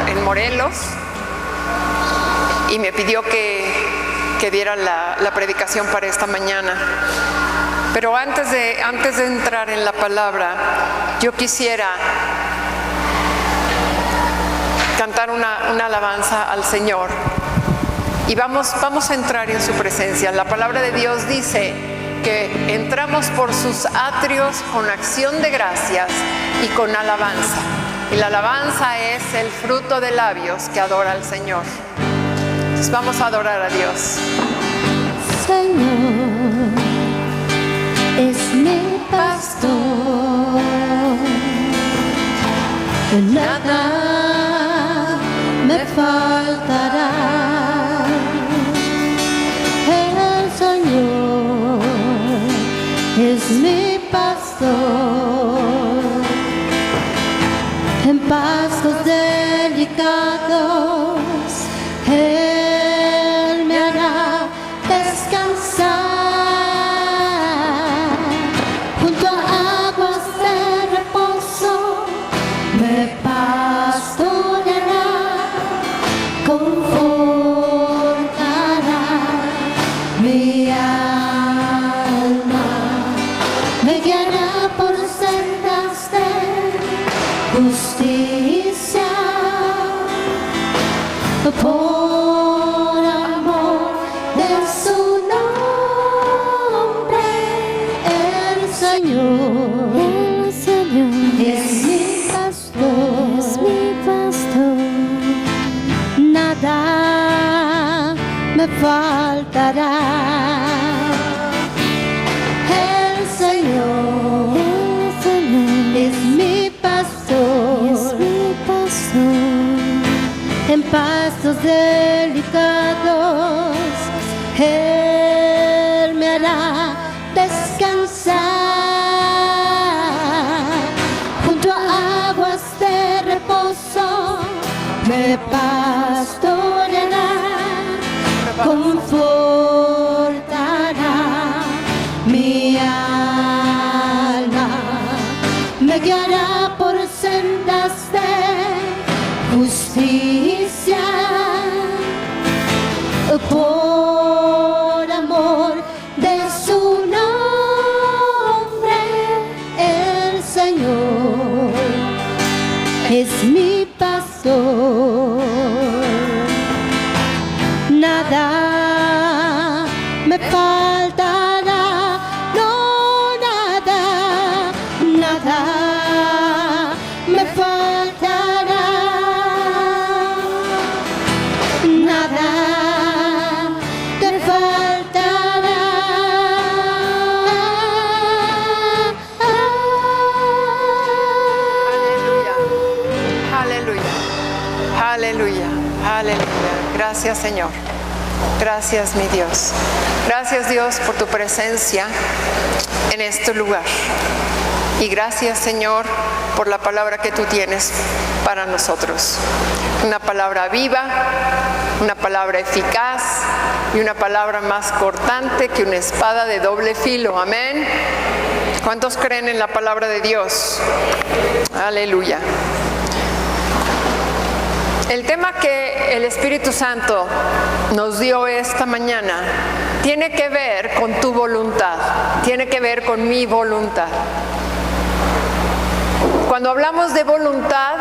en Morelos y me pidió que diera la predicación para esta mañana. Pero antes de entrar en la palabra, yo quisiera cantar una alabanza al Señor. Y vamos a entrar en su presencia. La palabra de Dios dice que entramos por sus atrios con acción de gracias y con alabanza. Y la alabanza es el fruto de labios que adora al Señor. Entonces vamos a adorar a Dios. Señor es mi pastor, nada me faltará. El Señor es mi pastor, en pastos delicados Él me hará descansar, junto a aguas de reposo me pastoreará, confortará mi alma, me guiará por sendas de justicia, por amor de su nombre. El Señor es mi pastor, nada me faltará. El Señor es mi pastor, en pastos delicados Él me hará descansar, junto a aguas de reposo me pastoreará, confortará mi alma, me guiará por sendas de justicia, por amor de su nombre. El Señor es mi pastor, nada me faltará, no, nada me faltará, nada te faltará. Aleluya, aleluya, aleluya. Gracias, Señor. Gracias, mi Dios. Gracias, Dios, por tu presencia en este lugar. Y gracias, Señor, por la palabra que tú tienes para nosotros. Una palabra viva, una palabra eficaz y una palabra más cortante que una espada de doble filo. Amén. ¿Cuántos creen en la palabra de Dios? Aleluya. El tema que el Espíritu Santo nos dio esta mañana tiene que ver con tu voluntad, tiene que ver con mi voluntad. Cuando hablamos de voluntad,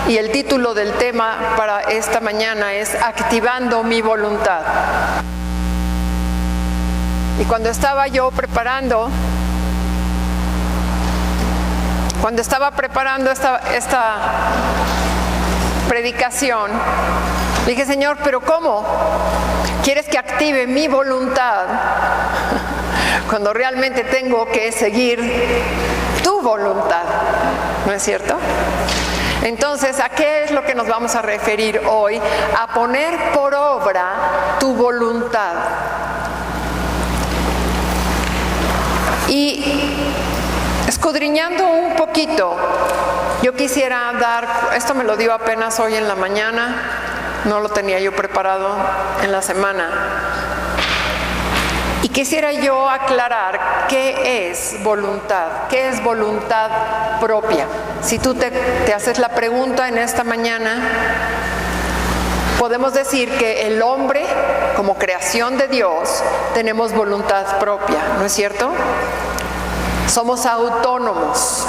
y el título del tema para esta mañana es Activando mi voluntad. Y cuando estaba yo preparando esta predicación, dije, Señor, ¿pero cómo? ¿Quieres que active mi voluntad cuando realmente tengo que seguir tu voluntad? ¿No es cierto? Entonces, ¿a qué es lo que nos vamos a referir hoy? A poner por obra tu voluntad. Y escudriñando un poquito, yo quisiera esto me lo dio apenas hoy en la mañana, no lo tenía yo preparado en la semana. Y quisiera yo aclarar qué es voluntad propia. si tú te haces la pregunta en esta mañana, podemos decir que el hombre, como creación de Dios, tenemos voluntad propia, ¿no es cierto? Somos autónomos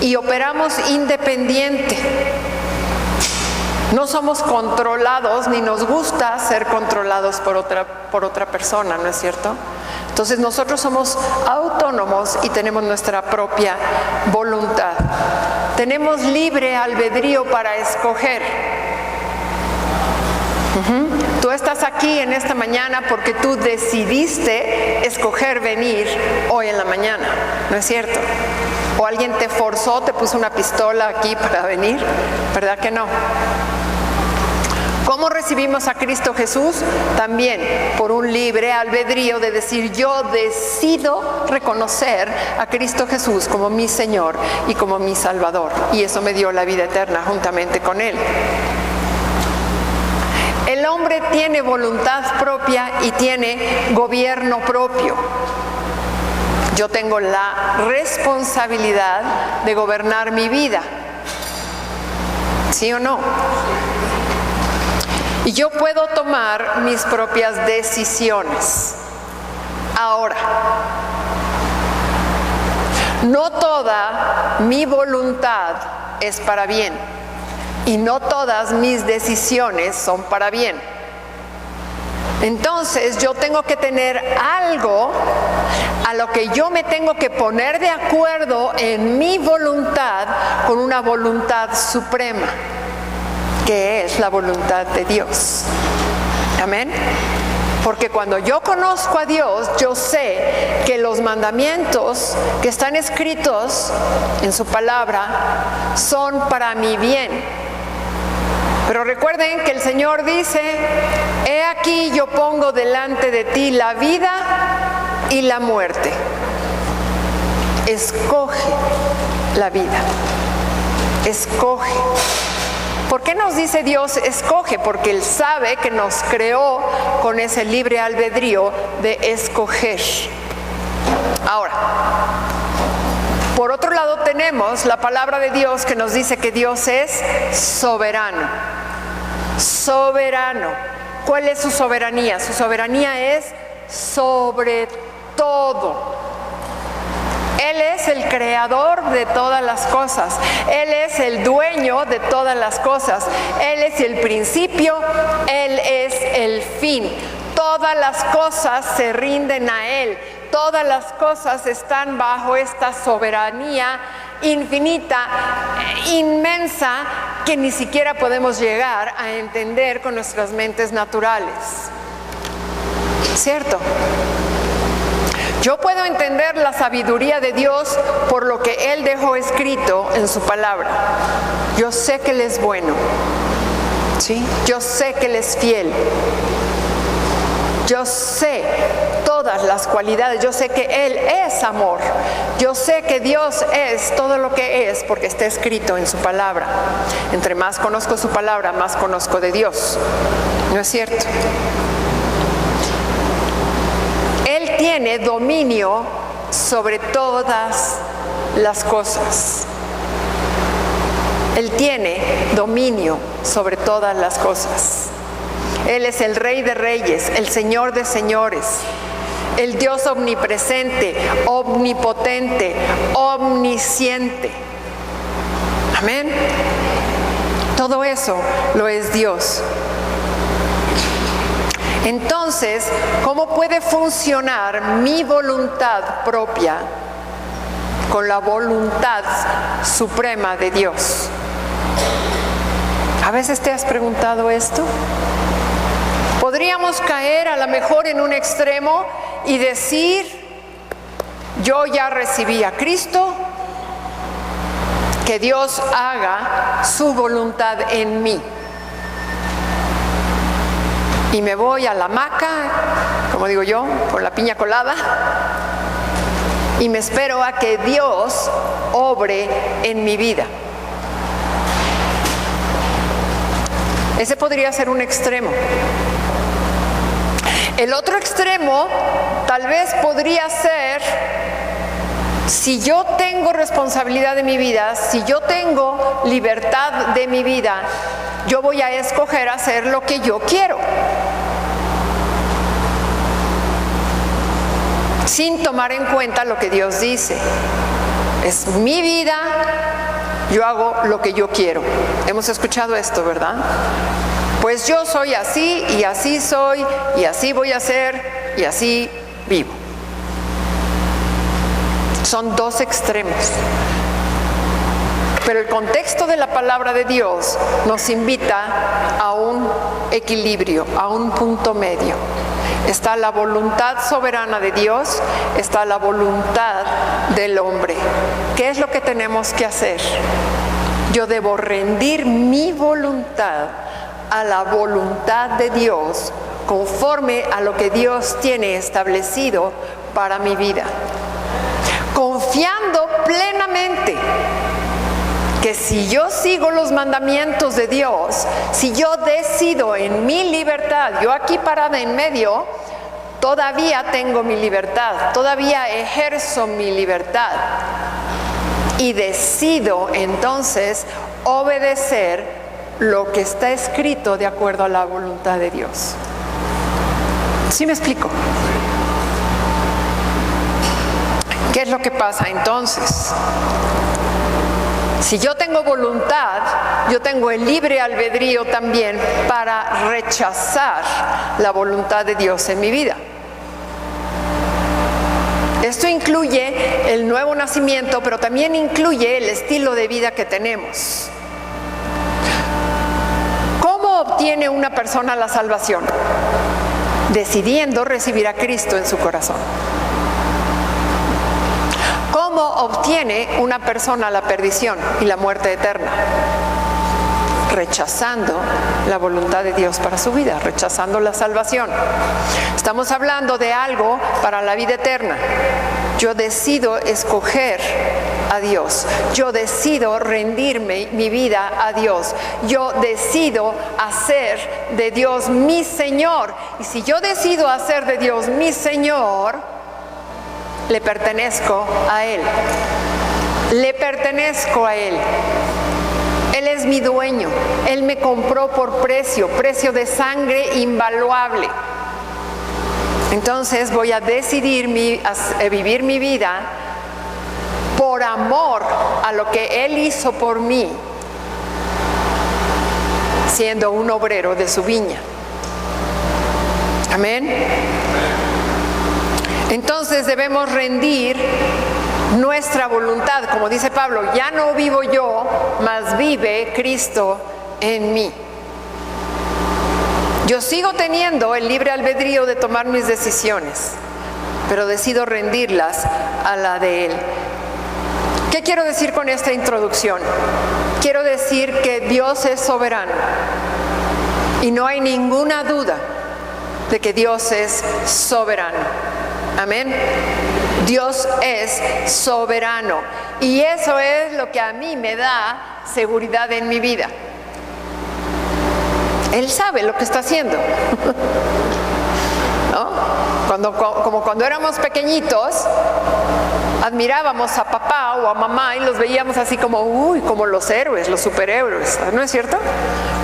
y operamos independiente. No somos controlados, ni nos gusta ser controlados por otra persona, ¿no es cierto? Entonces nosotros somos autónomos y tenemos nuestra propia voluntad. Tenemos libre albedrío para escoger. Tú estás aquí en esta mañana porque tú decidiste escoger venir hoy en la mañana, ¿no es cierto? O alguien te forzó, te puso una pistola aquí para venir, ¿verdad que no? ¿Cómo recibimos a Cristo Jesús? También por un libre albedrío de decir, yo decido reconocer a Cristo Jesús como mi Señor y como mi Salvador. Y eso me dio la vida eterna juntamente con Él. El hombre tiene voluntad propia y tiene gobierno propio. Yo tengo la responsabilidad de gobernar mi vida. ¿Sí o no? Y yo puedo tomar mis propias decisiones. Ahora, no toda mi voluntad es para bien. Y no todas mis decisiones son para bien. Entonces yo tengo que tener algo a lo que yo me tengo que poner de acuerdo en mi voluntad con una voluntad suprema, que es la voluntad de Dios. Amén. Porque cuando yo conozco a Dios, yo sé que los mandamientos que están escritos en su palabra son para mi bien. Pero recuerden que el Señor dice, he aquí yo pongo delante de ti la vida y la muerte. Escoge la vida. Escoge. ¿Por qué nos dice Dios escoge? Porque Él sabe que nos creó con ese libre albedrío de escoger. Ahora, por otro lado tenemos la palabra de Dios que nos dice que Dios es soberano. Soberano. ¿Cuál es su soberanía? Su soberanía es sobre todo. Él es el creador de todas las cosas. Él es el dueño de todas las cosas. Él es el principio, Él es el fin. Todas las cosas se rinden a Él. Todas las cosas están bajo esta soberanía infinita, inmensa, que ni siquiera podemos llegar a entender con nuestras mentes naturales. ¿Cierto? Yo puedo entender la sabiduría de Dios por lo que Él dejó escrito en su palabra. Yo sé que Él es bueno, ¿sí? Yo sé que Él es fiel. Yo sé todas las cualidades, yo sé que Él es amor, yo sé que Dios es todo lo que es porque está escrito en su palabra. Entre más conozco su palabra, más conozco de Dios. ¿No es cierto? Él tiene dominio sobre todas las cosas. Él tiene dominio sobre todas las cosas. Él es el Rey de Reyes, el Señor de Señores, el Dios omnipresente, omnipotente, omnisciente. Amén. Todo eso lo es Dios. Entonces, ¿cómo puede funcionar mi voluntad propia con la voluntad suprema de Dios? ¿A veces te has preguntado esto? Podríamos caer a lo mejor en un extremo y decir, yo ya recibí a Cristo, que Dios haga su voluntad en mí. Y me voy a la hamaca, como digo yo, con la piña colada, y me espero a que Dios obre en mi vida. Ese podría ser un extremo. El otro extremo tal vez podría ser, Si yo tengo responsabilidad de mi vida, si yo tengo libertad de mi vida, yo voy a escoger hacer lo que yo quiero, sin tomar en cuenta lo que Dios dice. Es mi vida, yo hago lo que yo quiero. Hemos escuchado esto, ¿verdad? Pues yo soy así y así soy y así voy a ser y así vivo. Son dos extremos. Pero el contexto de la palabra de Dios nos invita a un equilibrio, a un punto medio. Está la voluntad soberana de Dios, está la voluntad del hombre. ¿Qué es lo que tenemos que hacer? Yo debo rendir mi voluntad a la voluntad de Dios, conforme a lo que Dios tiene establecido para mi vida. Confiando plenamente que si yo sigo los mandamientos de Dios, si yo decido en mi libertad, yo aquí parada en medio, todavía tengo mi libertad, todavía ejerzo mi libertad y decido entonces obedecer lo que está escrito de acuerdo a la voluntad de Dios. ¿Sí me explico? ¿Qué es lo que pasa entonces? Si yo tengo voluntad, yo tengo el libre albedrío también para rechazar la voluntad de Dios en mi vida. Esto incluye el nuevo nacimiento, pero también incluye el estilo de vida que tenemos. ¿Cómo obtiene una persona la salvación? Decidiendo recibir a Cristo en su corazón. ¿Cómo obtiene una persona la perdición y la muerte eterna? Rechazando la voluntad de Dios para su vida, rechazando la salvación. Estamos hablando de algo para la vida eterna. Yo decido escoger a Dios. Yo decido rendirme mi vida a Dios. Yo decido hacer de Dios mi Señor. Y si yo decido hacer de Dios mi Señor, le pertenezco a Él. Le pertenezco a Él. Él es mi dueño. Él me compró por precio de sangre invaluable. Entonces voy a decidir vivir mi vida por amor a lo que Él hizo por mí, siendo un obrero de su viña. Amén. Entonces debemos rendir nuestra voluntad, como dice Pablo, ya no vivo yo, mas vive Cristo en mí. Yo sigo teniendo el libre albedrío de tomar mis decisiones, pero decido rendirlas a la de Él. ¿Qué quiero decir con esta introducción? Quiero decir que Dios es soberano y no hay ninguna duda de que Dios es soberano. Amén. Dios es soberano y eso es lo que a mí me da seguridad en mi vida. Él sabe lo que está haciendo. ¿No? Como cuando éramos pequeñitos, admirábamos a papá o a mamá y los veíamos así como los héroes, los superhéroes, ¿no es cierto?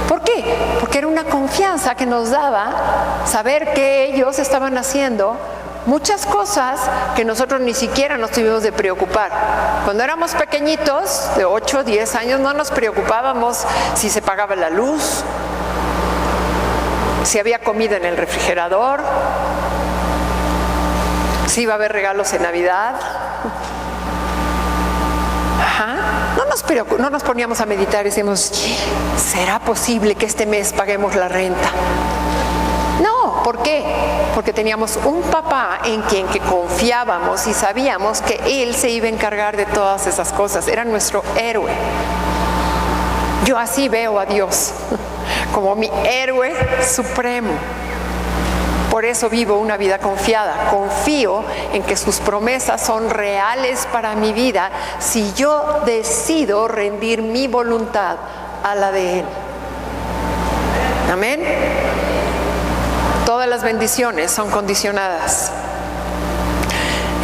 ¿Por qué? Porque era una confianza que nos daba saber que ellos estaban haciendo muchas cosas que nosotros ni siquiera nos tuvimos de preocupar. Cuando éramos pequeñitos, de 8, 10 años, no nos preocupábamos si se pagaba la luz, si había comida en el refrigerador, si iba a haber regalos en Navidad. No nos poníamos a meditar y decíamos, ¿será posible que este mes paguemos la renta? No, ¿por qué? Porque teníamos un papá en quien que confiábamos y sabíamos que Él se iba a encargar de todas esas cosas. Era nuestro héroe. Yo así veo a Dios, como mi héroe supremo. Por eso vivo una vida confiada. Confío en que sus promesas son reales para mi vida si yo decido rendir mi voluntad a la de Él. Amén. Todas las bendiciones son condicionadas.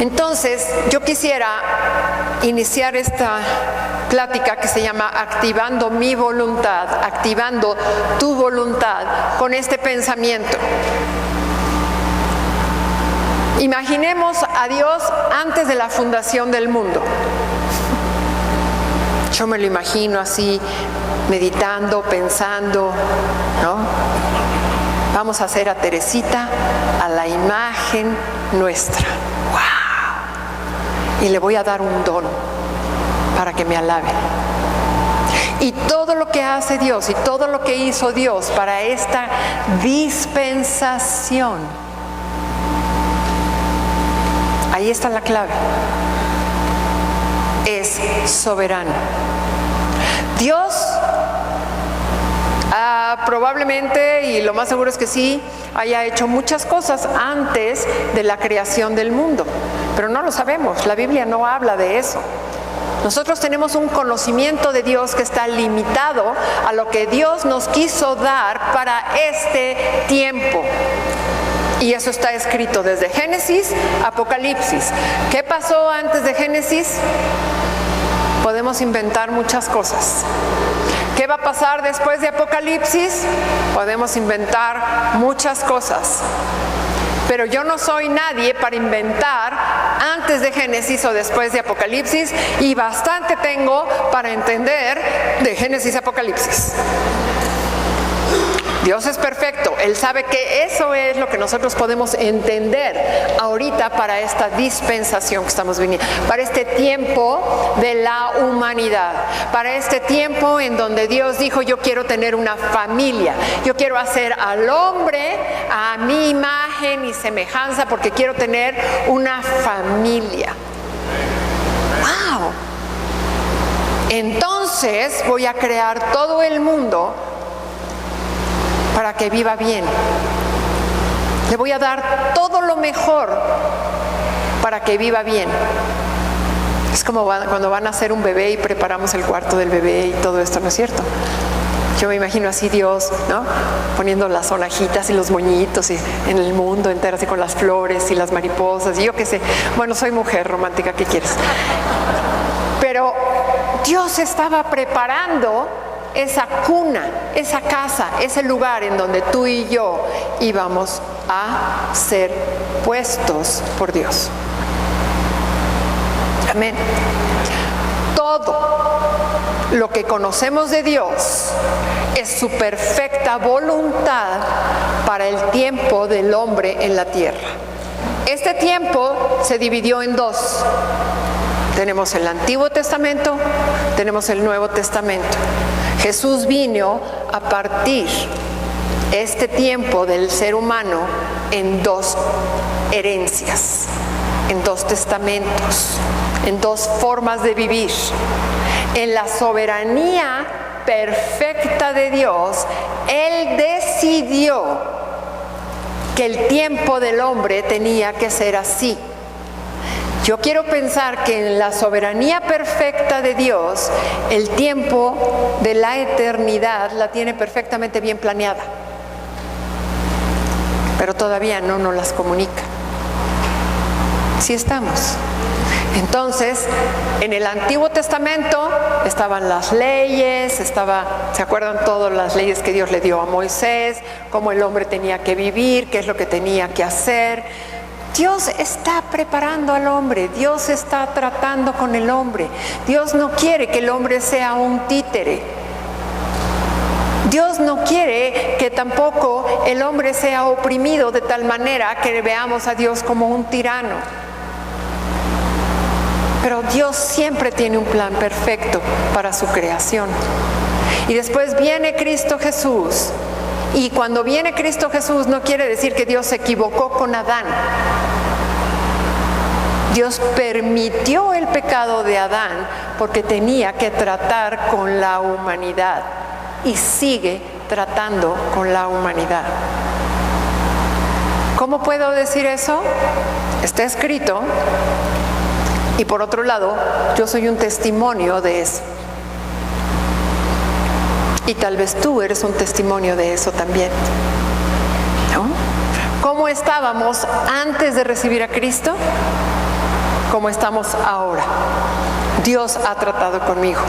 Entonces, yo quisiera iniciar esta plática que se llama Activando mi voluntad, activando tu voluntad, con este pensamiento. Imaginemos a Dios antes de la fundación del mundo. Yo me lo imagino así, meditando, pensando, ¿no? Vamos a hacer a Teresita a la imagen nuestra. ¡Wow! Y le voy a dar un don para que me alabe. Y todo lo que hace Dios y todo lo que hizo Dios para esta dispensación, ahí está la clave. Es soberano. Dios probablemente, y lo más seguro es que sí, haya hecho muchas cosas antes de la creación del mundo, pero no lo sabemos. La Biblia no habla de eso. Nosotros tenemos un conocimiento de Dios que está limitado a lo que Dios nos quiso dar para este tiempo. Y eso está escrito desde Génesis, Apocalipsis. ¿Qué pasó antes de Génesis? Podemos inventar muchas cosas. ¿Qué va a pasar después de Apocalipsis? Podemos inventar muchas cosas. Pero yo no soy nadie para inventar antes de Génesis o después de Apocalipsis, y bastante tengo para entender de Génesis a Apocalipsis. Dios es perfecto. Él sabe que eso es lo que nosotros podemos entender ahorita para esta dispensación que estamos viviendo, para este tiempo de la humanidad, para este tiempo en donde Dios dijo: yo quiero tener una familia, yo quiero hacer al hombre a mi imagen y semejanza, porque quiero tener una familia. ¡Wow! Entonces voy a crear todo el mundo para que viva bien. Le voy a dar todo lo mejor para que viva bien. Es como cuando van a hacer un bebé y preparamos el cuarto del bebé y todo esto, ¿no es cierto? Yo me imagino así Dios, ¿no? Poniendo las sonajitas y los moñitos y en el mundo entero, así con las flores y las mariposas y yo qué sé. Bueno, soy mujer romántica, ¿qué quieres? Pero Dios estaba preparando esa cuna, esa casa, ese lugar en donde tú y yo íbamos a ser puestos por Dios. Amén. Todo lo que conocemos de Dios es su perfecta voluntad para el tiempo del hombre en la tierra. Este tiempo se dividió en dos. Tenemos el Antiguo Testamento, tenemos el Nuevo Testamento. Jesús vino a partir este tiempo del ser humano en dos herencias, en dos testamentos, en dos formas de vivir. En la soberanía perfecta de Dios, Él decidió que el tiempo del hombre tenía que ser así. Yo quiero pensar que en la soberanía perfecta de Dios, el tiempo de la eternidad la tiene perfectamente bien planeada, pero todavía no nos las comunica. Sí estamos. Entonces, en el Antiguo Testamento estaban las leyes, ¿se acuerdan todas las leyes que Dios le dio a Moisés? Cómo el hombre tenía que vivir, qué es lo que tenía que hacer. Dios está preparando al hombre, Dios está tratando con el hombre. Dios no quiere que el hombre sea un títere. Dios no quiere que tampoco el hombre sea oprimido de tal manera que veamos a Dios como un tirano. Pero Dios siempre tiene un plan perfecto para su creación. Y después viene Cristo Jesús. Y cuando viene Cristo Jesús no quiere decir que Dios se equivocó con Adán. Dios permitió el pecado de Adán porque tenía que tratar con la humanidad y sigue tratando con la humanidad. ¿Cómo puedo decir eso? Está escrito. Y por otro lado, yo soy un testimonio de eso. Y tal vez tú eres un testimonio de eso también, ¿no? ¿Cómo estábamos antes de recibir a Cristo? como estamos ahora. Dios ha tratado conmigo.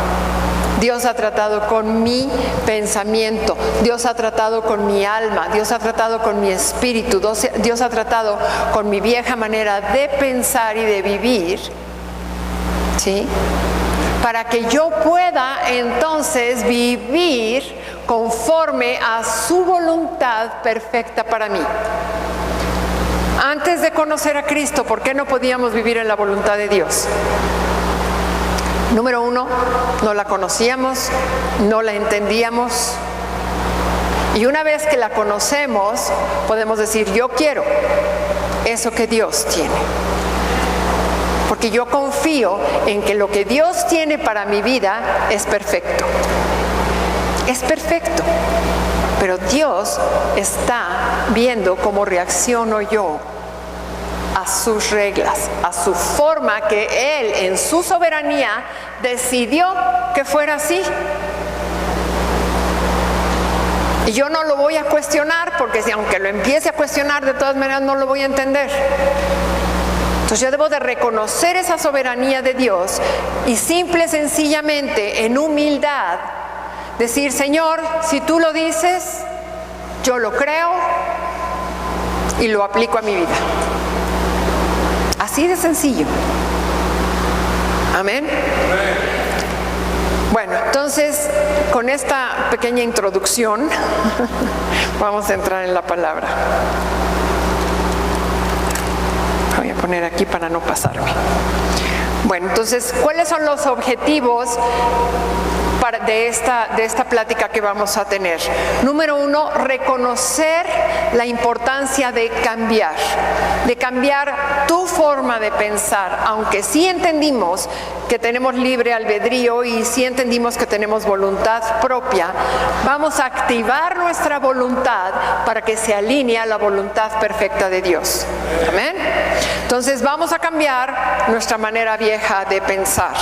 Dios ha tratado con mi pensamiento, Dios ha tratado con mi alma, Dios ha tratado con mi espíritu, Dios ha tratado con mi vieja manera de pensar y de vivir, ¿sí? Para que yo pueda entonces vivir conforme a su voluntad perfecta para mí. Antes de conocer a Cristo, ¿por qué no podíamos vivir en la voluntad de Dios? Número uno, no la conocíamos, no la entendíamos. Y una vez que la conocemos, podemos decir, yo quiero eso que Dios tiene. Porque yo confío en que lo que Dios tiene para mi vida es perfecto. Es perfecto. Pero Dios está viendo cómo reacciono yo a sus reglas, a su forma que Él en su soberanía decidió que fuera así. Y yo no lo voy a cuestionar, porque si aunque lo empiece a cuestionar, de todas maneras no lo voy a entender. Entonces yo debo de reconocer esa soberanía de Dios y simple y sencillamente en humildad decir, Señor, si tú lo dices, yo lo creo y lo aplico a mi vida. Así de sencillo. Amén. Bueno, entonces, con esta pequeña introducción, vamos a entrar en la palabra. Voy a poner aquí para no pasarme. Bueno, entonces, ¿cuáles son los objetivos de esta plática que vamos a tener? Número uno, reconocer la importancia de cambiar tu forma de pensar, aunque sí entendimos que tenemos libre albedrío y sí entendimos que tenemos voluntad propia, vamos a activar nuestra voluntad para que se alinee a la voluntad perfecta de Dios. Amén. Entonces vamos a cambiar nuestra manera vieja de pensar,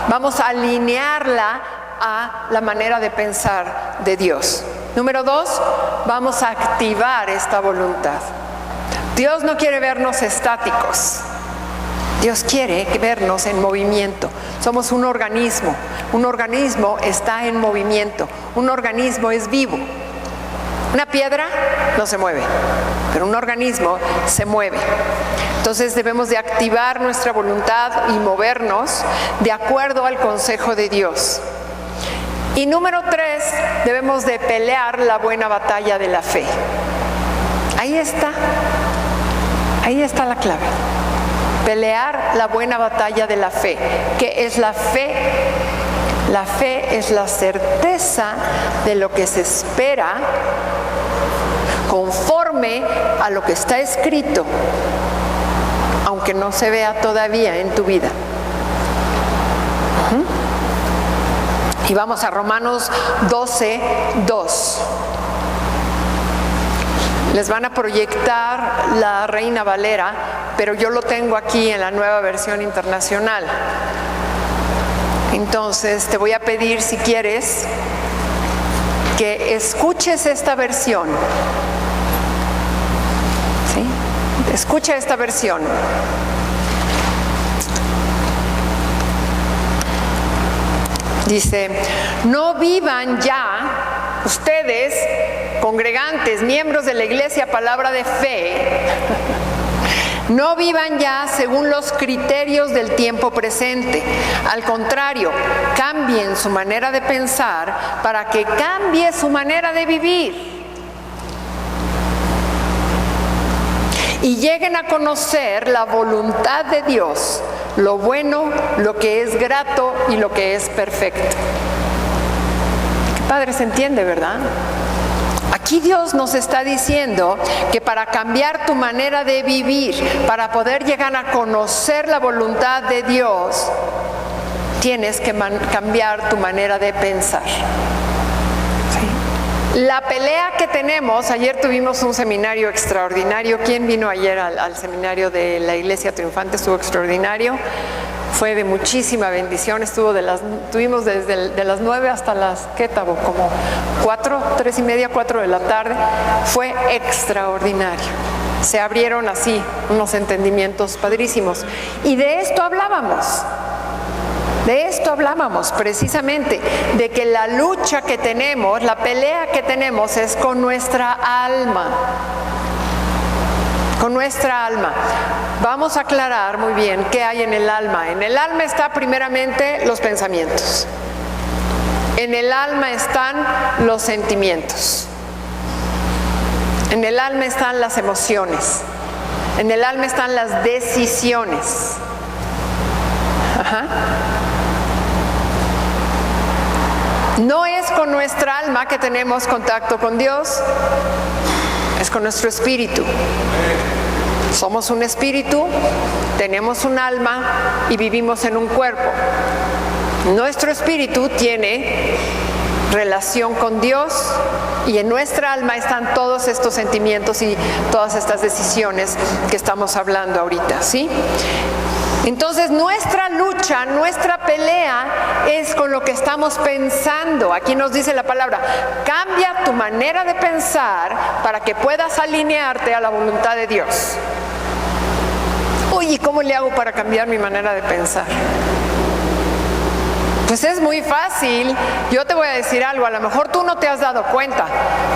vamos a alinearla a la manera de pensar de Dios. Número dos, vamos a activar esta voluntad. Dios no quiere vernos estáticos. Dios quiere vernos en movimiento. Somos un organismo. Un organismo está en movimiento. Un organismo es vivo. Una piedra no se mueve, pero un organismo se mueve. Entonces debemos de activar nuestra voluntad y movernos de acuerdo al consejo de Dios. Y número tres, debemos de pelear la buena batalla de la fe. Ahí está la clave. Pelear la buena batalla de la fe. ¿Qué es la fe? La fe es la certeza de lo que se espera conforme a lo que está escrito, aunque no se vea todavía en tu vida. Y vamos a Romanos 12:2. Les van a proyectar la Reina Valera, pero yo lo tengo aquí en la Nueva Versión Internacional. Entonces te voy a pedir, si quieres, que escuches esta versión. ¿Sí? Escucha esta versión. Dice, no vivan ya ustedes, congregantes, miembros de la Iglesia Palabra de Fe, no vivan ya según los criterios del tiempo presente. Al contrario, cambien su manera de pensar para que cambie su manera de vivir. Y lleguen a conocer la voluntad de Dios, lo bueno, lo que es grato y lo que es perfecto. Padre, se entiende, ¿verdad? Aquí Dios nos está diciendo que para cambiar tu manera de vivir, para poder llegar a conocer la voluntad de Dios, tienes que cambiar tu manera de pensar. La pelea que tenemos, ayer tuvimos un seminario extraordinario. ¿Quién vino ayer al seminario de la Iglesia Triunfante? Estuvo extraordinario, fue de muchísima bendición. Tuvimos desde las 9 hasta las, ¿qué tabo? Como 3:30, 4 de la tarde. Fue extraordinario. se abrieron así unos entendimientos padrísimos. Y de esto hablábamos. De esto hablábamos precisamente, de que la lucha que tenemos, la pelea que tenemos es con nuestra alma. Con nuestra alma. Vamos a aclarar muy bien qué hay en el alma. En el alma está primeramente los pensamientos. En el alma están los sentimientos. En el alma están las emociones. En el alma están las decisiones. Ajá. No es con nuestra alma que tenemos contacto con Dios, es con nuestro espíritu. Somos un espíritu, tenemos un alma y vivimos en un cuerpo. Nuestro espíritu tiene relación con Dios y en nuestra alma están todos estos sentimientos y todas estas decisiones que estamos hablando ahorita, ¿sí? Entonces nuestra lucha, nuestra pelea es con lo que estamos pensando. Aquí nos dice la palabra, cambia tu manera de pensar para que puedas alinearte a la voluntad de Dios. Uy, ¿y cómo le hago para cambiar mi manera de pensar? Pues es muy fácil. Yo te voy a decir algo, a lo mejor tú no te has dado cuenta,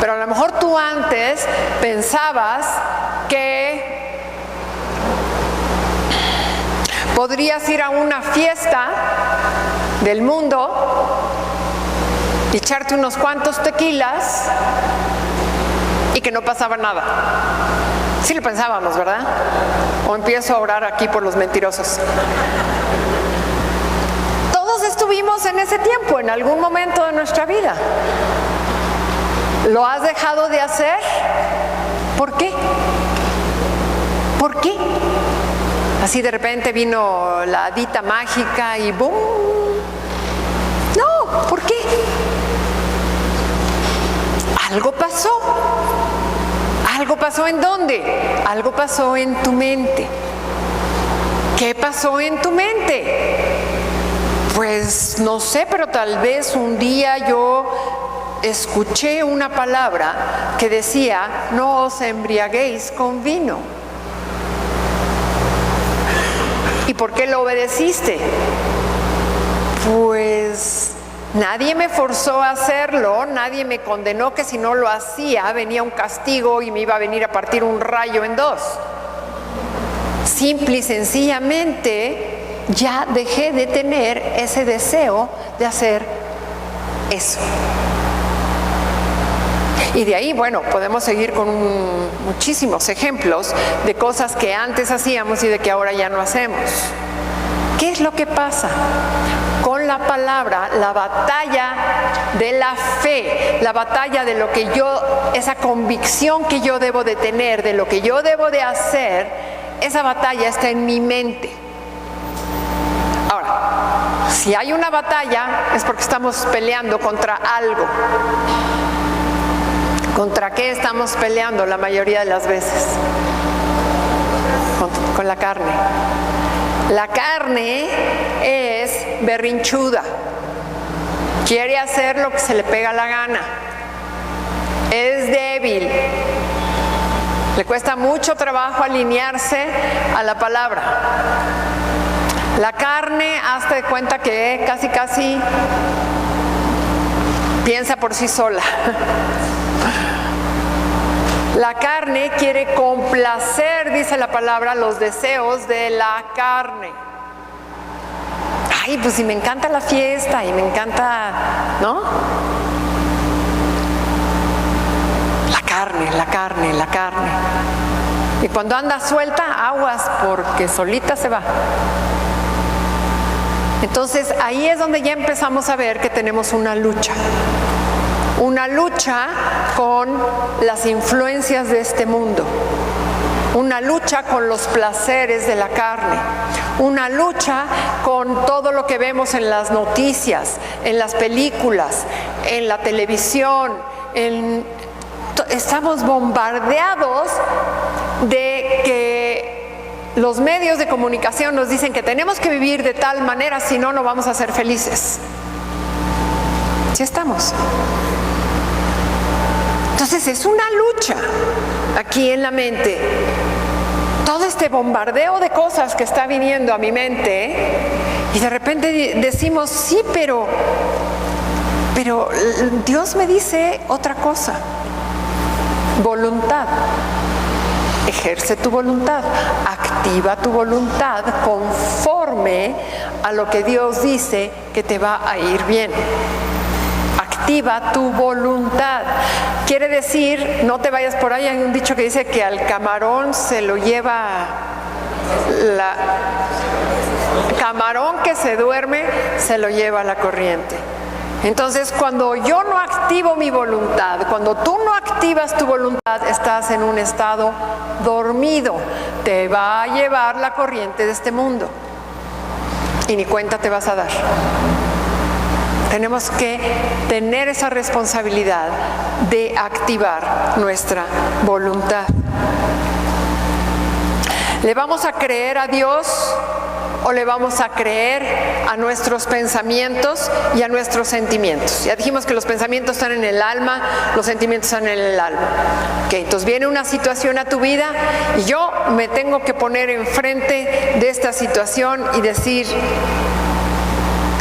pero a lo mejor tú antes pensabas que podrías ir a una fiesta del mundo y echarte unos cuantos tequilas y que no pasaba nada. Sí lo pensábamos, ¿verdad? O empiezo a orar aquí por los mentirosos. Todos estuvimos en ese tiempo, en algún momento de nuestra vida. ¿Lo has dejado de hacer? ¿Por qué? ¿Por qué? Así de repente vino la hadita mágica y ¡boom! No, ¿por qué? Algo pasó. ¿Algo pasó en dónde? Algo pasó en tu mente. ¿Qué pasó en tu mente? Pues no sé, pero tal vez un día yo escuché una palabra que decía, no os embriaguéis con vino. ¿Y por qué lo obedeciste? Pues nadie me forzó a hacerlo, nadie me condenó que si no lo hacía venía un castigo y me iba a venir a partir un rayo en dos. Simple y sencillamente ya dejé de tener ese deseo de hacer eso. Y de ahí, bueno, podemos seguir con muchísimos ejemplos de cosas que antes hacíamos y de que ahora ya no hacemos. ¿Qué es lo que pasa? Con la palabra, la batalla de la fe, la batalla de lo que yo, esa convicción que yo debo de tener, de lo que yo debo de hacer, esa batalla está en mi mente. Ahora, si hay una batalla es porque estamos peleando contra algo. ¿Contra qué estamos peleando la mayoría de las veces? Con la carne. La carne es berrinchuda. Quiere hacer lo que se le pega la gana. Es débil. Le cuesta mucho trabajo alinearse a la palabra. La carne, hazte de cuenta que casi piensa por sí sola. La carne quiere complacer, dice la palabra, los deseos de la carne. Ay, pues si me encanta la fiesta y me encanta, ¿no? La carne. Y cuando anda suelta, aguas, porque solita se va. Entonces ahí es donde ya empezamos a ver que tenemos una lucha. Una lucha con las influencias de este mundo. Una lucha con los placeres de la carne. Una lucha con todo lo que vemos en las noticias, en las películas, en la televisión. Estamos bombardeados de que los medios de comunicación nos dicen que tenemos que vivir de tal manera, si no, no vamos a ser felices. Sí estamos. Entonces es una lucha aquí en la mente. todo este bombardeo de cosas que está viniendo a mi mente, y de repente decimos, sí, pero Dios me dice otra cosa. Voluntad. Ejerce tu voluntad, activa tu voluntad conforme a lo que Dios dice que te va a ir bien. Activa tu voluntad. Quiere decir, no te vayas por ahí, hay un dicho que dice que al camarón se lo lleva camarón que se duerme, se lo lleva la corriente. Entonces, cuando yo no activo mi voluntad, cuando tú no activas tu voluntad, estás en un estado dormido. Te va a llevar la corriente de este mundo y ni cuenta te vas a dar. Tenemos que tener esa responsabilidad de activar nuestra voluntad. ¿Le vamos a creer a Dios o le vamos a creer a nuestros pensamientos y a nuestros sentimientos? Ya dijimos que los pensamientos están en el alma, los sentimientos están en el alma. Okay, entonces viene una situación a tu vida y yo me tengo que poner enfrente de esta situación y decir,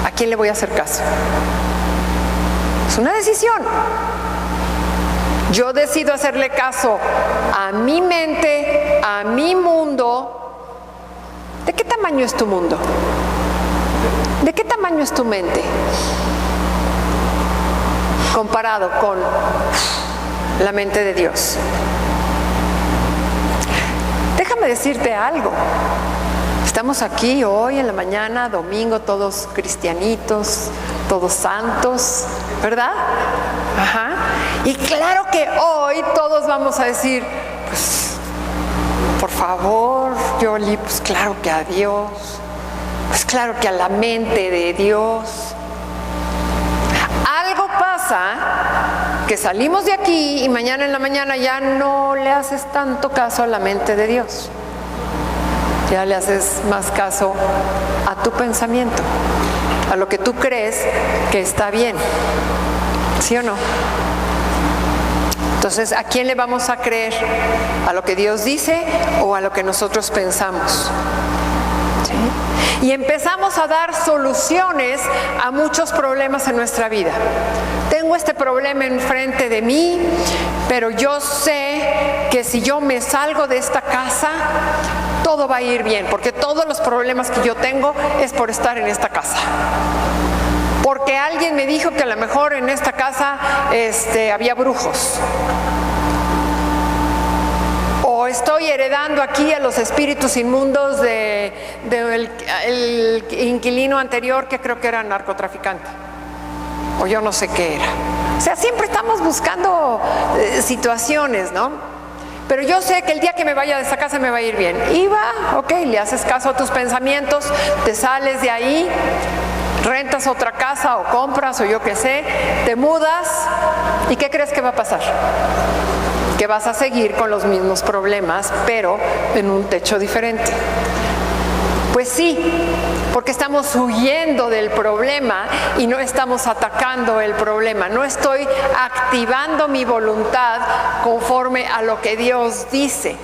¿a quién le voy a hacer caso? Es una decisión. Yo decido hacerle caso a mi mente, a mi mundo. ¿De qué tamaño es tu mundo? ¿De qué tamaño es tu mente? Comparado con la mente de Dios. Déjame decirte algo. Estamos aquí hoy en la mañana, domingo, todos cristianitos, todos santos, ¿verdad? Ajá. Y claro que hoy todos vamos a decir, pues, por favor, Yoli, pues claro que a Dios, pues claro que a la mente de Dios. Algo pasa que salimos de aquí y mañana en la mañana ya no le haces tanto caso a la mente de Dios. Ya le haces más caso a tu pensamiento, a lo que tú crees que está bien. ¿Sí o no? Entonces, ¿a quién le vamos a creer? ¿A lo que Dios dice o a lo que nosotros pensamos? ¿Sí? Y empezamos a dar soluciones a muchos problemas en nuestra vida. Tengo este problema enfrente de mí, pero yo sé que si yo me salgo de esta casa, todo va a ir bien, porque todos los problemas que yo tengo es por estar en esta casa. Porque alguien me dijo que a lo mejor en esta casa había brujos. O estoy heredando aquí a los espíritus inmundos del inquilino anterior, que creo que era narcotraficante. O yo no sé qué era. O sea, siempre estamos buscando situaciones, ¿no? Pero yo sé que el día que me vaya de esta casa me va a ir bien. Y va, ok, le haces caso a tus pensamientos, te sales de ahí, rentas otra casa o compras o yo qué sé, te mudas y ¿qué crees que va a pasar? Que vas a seguir con los mismos problemas, pero en un techo diferente. Pues sí, porque estamos huyendo del problema y no estamos atacando el problema. No estoy activando mi voluntad conforme a lo que Dios dice.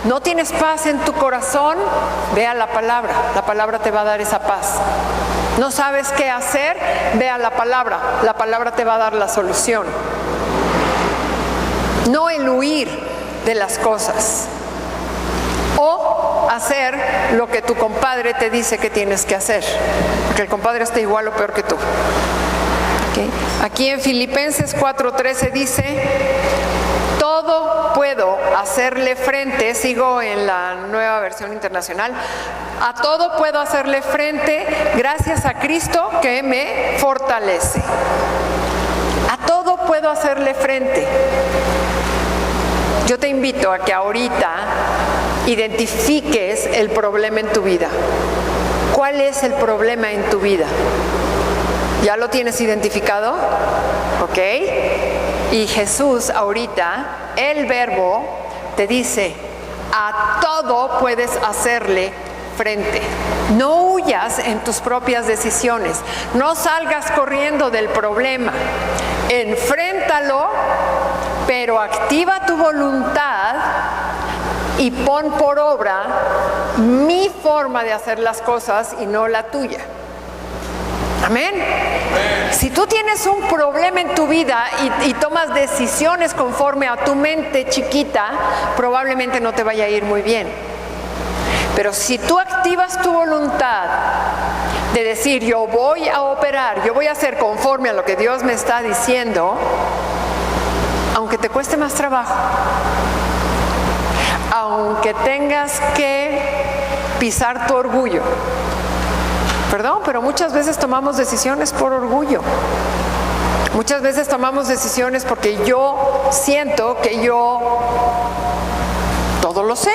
¿No tienes paz en tu corazón? Ve a la palabra te va a dar esa paz. ¿No sabes qué hacer? Ve a la palabra te va a dar la solución. No el huir de las cosas o hacer lo que tu compadre te dice que tienes que hacer, porque el compadre está igual o peor que tú. ¿Okay? Aquí en Filipenses 4:13 dice: todo puedo hacerle frente, sigo en la Nueva Versión Internacional, a todo puedo hacerle frente gracias a Cristo que me fortalece. A todo puedo hacerle frente. Yo te invito a que ahorita identifiques el problema en tu vida. ¿Cuál es el problema en tu vida? ¿Ya lo tienes identificado? ¿Ok? Y Jesús ahorita, el verbo, te dice, a todo puedes hacerle frente. No huyas en tus propias decisiones. No salgas corriendo del problema. Enfréntalo, pero activa tu voluntad y pon por obra mi forma de hacer las cosas y no la tuya. Amén. Si tú tienes un problema en tu vida y tomas decisiones conforme a tu mente chiquita, probablemente no te vaya a ir muy bien. Pero si tú activas tu voluntad de decir, yo voy a operar, yo voy a hacer conforme a lo que Dios me está diciendo, aunque te cueste más trabajo, aunque tengas que pisar tu orgullo. Perdón, pero muchas veces tomamos decisiones por orgullo. Muchas veces tomamos decisiones porque yo siento que yo todo lo sé.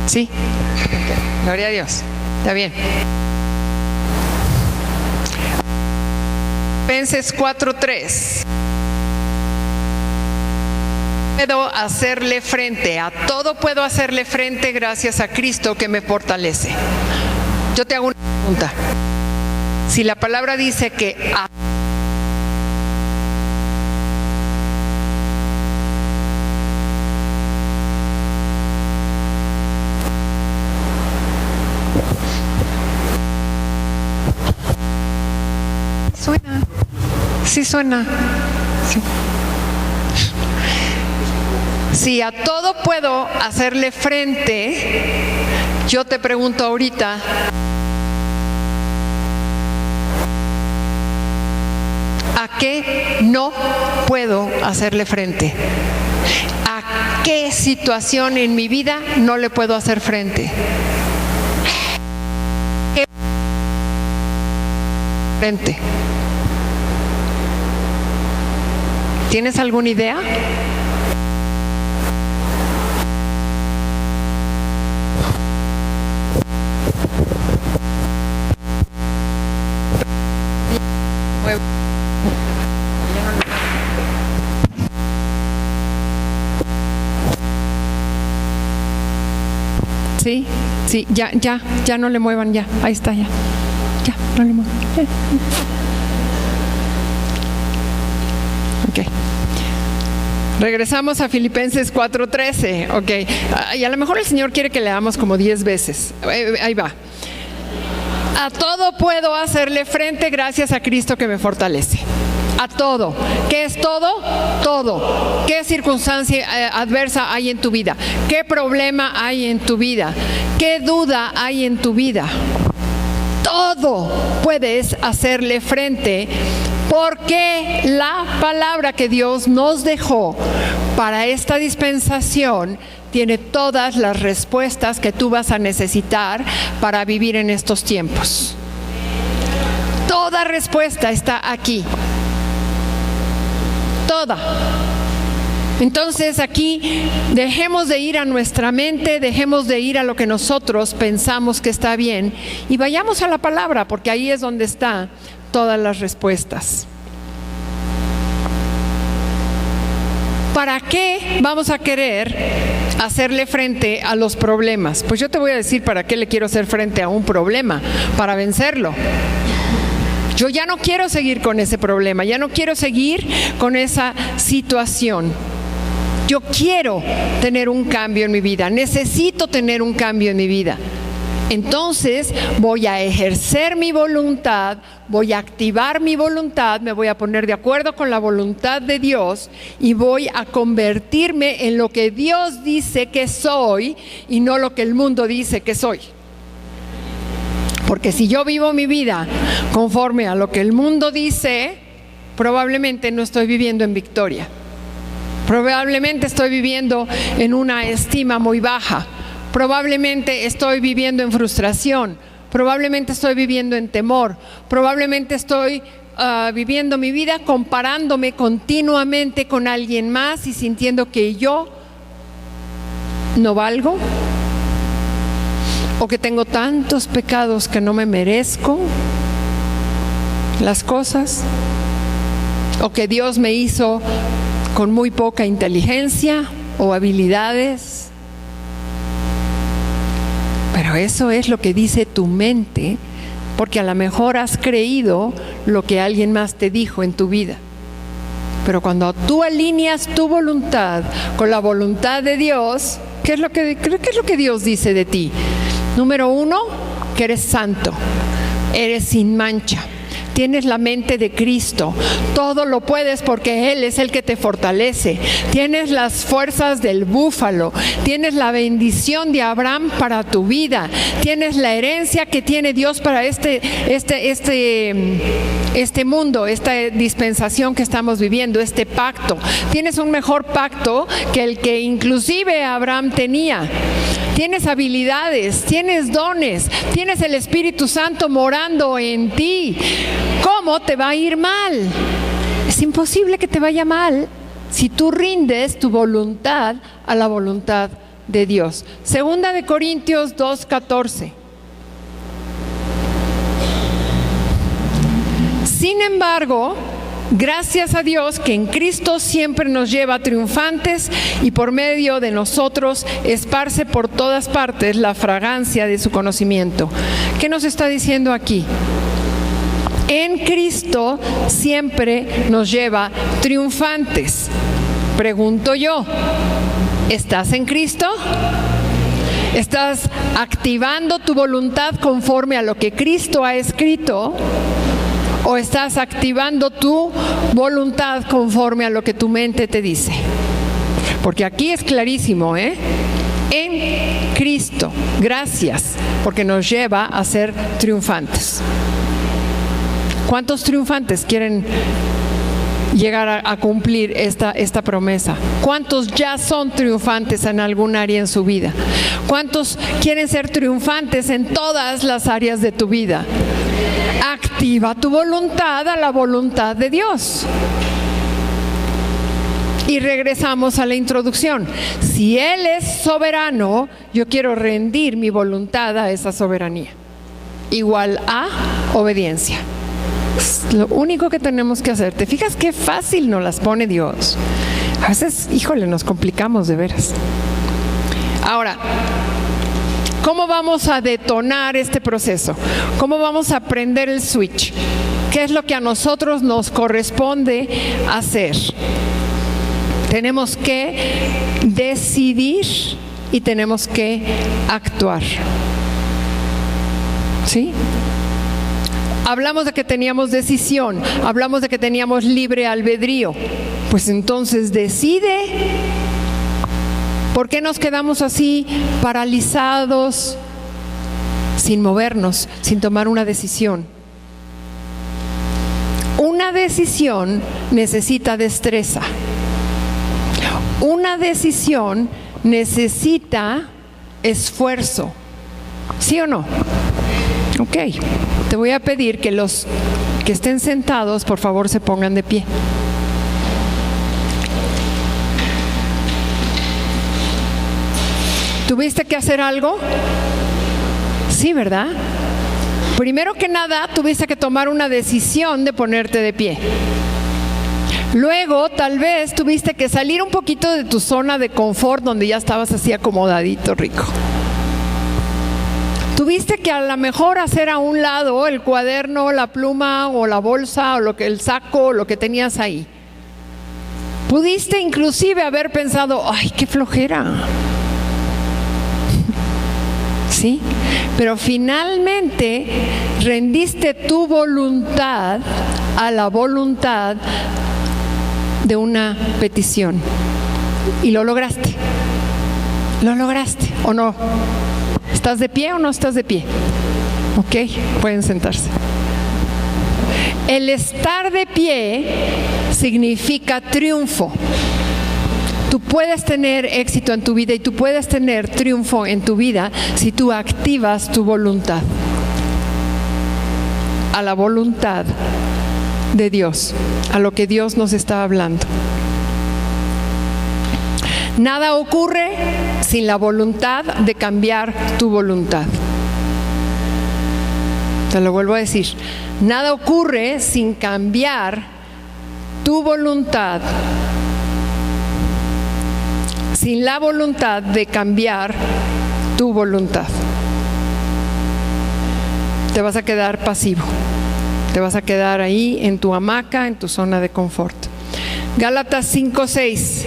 Sí, okay. Gloria a Dios, está bien. Filipenses 4:3. Puedo hacerle frente, a todo puedo hacerle frente gracias a Cristo que me fortalece. Yo te hago una pregunta. Si la palabra dice que suena, sí suena, sí. Si a todo puedo hacerle frente, yo te pregunto ahorita, ¿a qué no puedo hacerle frente? ¿A qué situación en mi vida no le puedo hacer frente? ¿Qué frente? ¿Tienes alguna idea? Sí, sí, ya no le muevan, ya, ahí está, ya, no le muevan. Ok. Regresamos a Filipenses 4:13, ok. Y a lo mejor el Señor quiere que leamos como 10 veces. Ahí va. A todo puedo hacerle frente gracias a Cristo que me fortalece. A todo. ¿Qué es todo? Todo. ¿Qué circunstancia adversa hay en tu vida? ¿Qué problema hay en tu vida? ¿Qué duda hay en tu vida? Todo puedes hacerle frente porque la palabra que Dios nos dejó para esta dispensación tiene todas las respuestas que tú vas a necesitar para vivir en estos tiempos. Toda respuesta está aquí. Toda. Entonces aquí dejemos de ir a nuestra mente, dejemos de ir a lo que nosotros pensamos que está bien y vayamos a la palabra, porque ahí es donde están todas las respuestas. ¿Para qué vamos a querer hacerle frente a los problemas? Pues yo te voy a decir para qué le quiero hacer frente a un problema, para vencerlo. Yo ya no quiero seguir con ese problema, ya no quiero seguir con esa situación. Yo quiero tener un cambio en mi vida, necesito tener un cambio en mi vida. Entonces voy a ejercer mi voluntad, voy a activar mi voluntad, me voy a poner de acuerdo con la voluntad de Dios y voy a convertirme en lo que Dios dice que soy y no lo que el mundo dice que soy. Porque si yo vivo mi vida conforme a lo que el mundo dice, probablemente no estoy viviendo en victoria. Probablemente estoy viviendo en una estima muy baja. Probablemente estoy viviendo en frustración, probablemente estoy viviendo en temor, probablemente estoy viviendo mi vida comparándome continuamente con alguien más y sintiendo que yo no valgo, o que tengo tantos pecados que no me merezco las cosas, o que Dios me hizo con muy poca inteligencia o habilidades. Pero eso es lo que dice tu mente, porque a lo mejor has creído lo que alguien más te dijo en tu vida. Pero cuando tú alineas tu voluntad con la voluntad de Dios, ¿qué es lo que Dios dice de ti? Número 1, que eres santo, eres sin mancha. Tienes la mente de Cristo, todo lo puedes porque Él es el que te fortalece. Tienes las fuerzas del búfalo, tienes la bendición de Abraham para tu vida, tienes la herencia que tiene Dios para este mundo, esta dispensación que estamos viviendo, este pacto. Tienes un mejor pacto que el que inclusive Abraham tenía. Tienes habilidades, tienes dones, tienes el Espíritu Santo morando en ti. ¿Cómo te va a ir mal? Es imposible que te vaya mal si tú rindes tu voluntad a la voluntad de Dios. Segunda de Corintios 2:14. Sin embargo, gracias a Dios que en Cristo siempre nos lleva triunfantes y por medio de nosotros esparce por todas partes la fragancia de su conocimiento. ¿Qué nos está diciendo aquí? En Cristo siempre nos lleva triunfantes. Pregunto yo, ¿estás en Cristo? ¿Estás activando tu voluntad conforme a lo que Cristo ha escrito? ¿O estás activando tu voluntad conforme a lo que tu mente te dice? Porque aquí es clarísimo, En Cristo. Gracias, porque nos lleva a ser triunfantes. ¿Cuántos triunfantes quieren llegar a cumplir esta promesa? ¿Cuántos ya son triunfantes en algún área en su vida? ¿Cuántos quieren ser triunfantes en todas las áreas de tu vida? Activa tu voluntad a la voluntad de Dios. Y regresamos a la introducción. Si Él es soberano, yo quiero rendir mi voluntad a esa soberanía. Igual a obediencia. Es lo único que tenemos que hacer. ¿Te fijas qué fácil nos las pone Dios? A veces, híjole, nos complicamos de veras. Ahora, ¿cómo vamos a detonar este proceso? ¿Cómo vamos a prender el switch? ¿Qué es lo que a nosotros nos corresponde hacer? Tenemos que decidir y tenemos que actuar. ¿Sí? Hablamos de que teníamos decisión, hablamos de que teníamos libre albedrío. Pues entonces decide. ¿Por qué nos quedamos así paralizados, sin movernos, sin tomar una decisión? Una decisión necesita destreza. Una decisión necesita esfuerzo. ¿Sí o no? Ok. Te voy a pedir que los que estén sentados, por favor, se pongan de pie. ¿Tuviste que hacer algo? Sí, ¿verdad? Primero que nada, tuviste que tomar una decisión de ponerte de pie. Luego, tal vez, tuviste que salir un poquito de tu zona de confort, donde ya estabas así acomodadito, rico. Tuviste que a lo mejor hacer a un lado el cuaderno, la pluma o la bolsa o el saco o lo que tenías ahí. Pudiste inclusive haber pensado, ¡ay, qué flojera! ¿sí? Pero finalmente rendiste tu voluntad a la voluntad de una petición. Y lo lograste. ¿Lo lograste o no? ¿Estás de pie o no estás de pie? Ok, pueden sentarse. El estar de pie significa triunfo. Tú puedes tener éxito en tu vida y tú puedes tener triunfo en tu vida si tú activas tu voluntad a la voluntad de Dios, a lo que Dios nos está hablando. Nada ocurre sin la voluntad de cambiar tu voluntad. Te lo vuelvo a decir. Nada ocurre sin cambiar tu voluntad, sin la voluntad de cambiar tu voluntad. Te vas a quedar pasivo, te vas a quedar ahí en tu hamaca, en tu zona de confort. Gálatas 5:6.